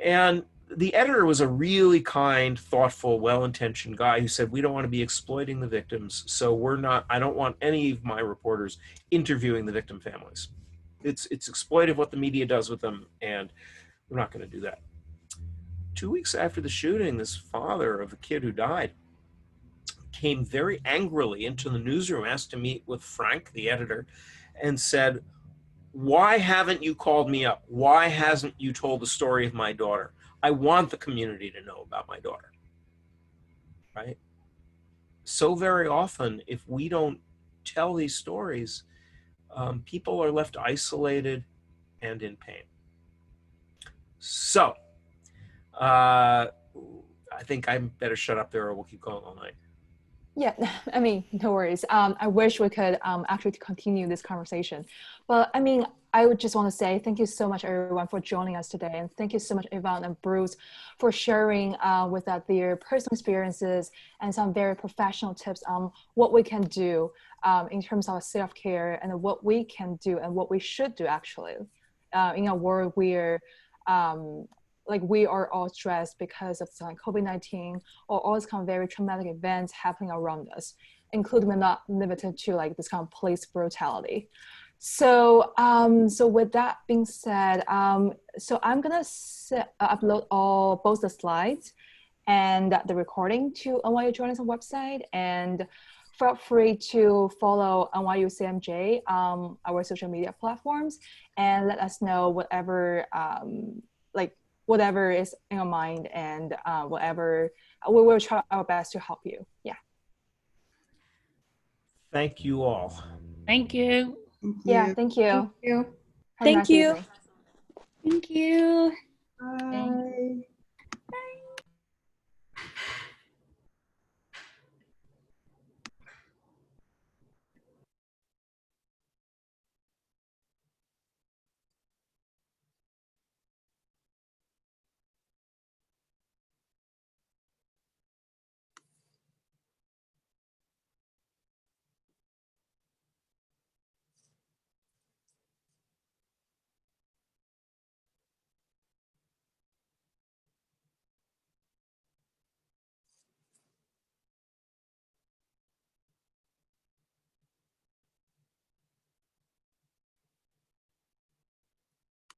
And the editor was a really kind, thoughtful, well-intentioned guy who said, we don't want to be exploiting the victims, so I don't want any of my reporters interviewing the victim families. It's exploitive what the media does with them, and we're not going to do that. 2 weeks after the shooting, this father of the kid who died came very angrily into the newsroom, asked to meet with Frank, the editor, and said, why haven't you called me up? Why hasn't you told the story of my daughter? I want the community to know about my daughter, right? So very often, if we don't tell these stories, people are left isolated and in pain. So, I think I better shut up there or we'll keep going all night. Yeah, I mean, no worries. I wish we could actually continue this conversation. But I mean, I would just want to say thank you so much, everyone, for joining us today. And thank you so much, Yvonne and Bruce, for sharing with us their personal experiences and some very professional tips on what we can do in terms of self-care and what we can do and what we should do, actually, in a world where like we are all stressed because of like COVID-19 or all these kind of very traumatic events happening around us, including but not limited to like this kind of police brutality. So, so with that being said, so I'm gonna upload both the slides and the recording to NYU Journalism website, and feel free to follow NYU CMJ, our social media platforms, and let us know whatever whatever is in your mind, and whatever, we will try our best to help you. Yeah. Thank you all. Thank you. Yeah, thank you. Thank you. Have a nice evening. Thank you. Bye.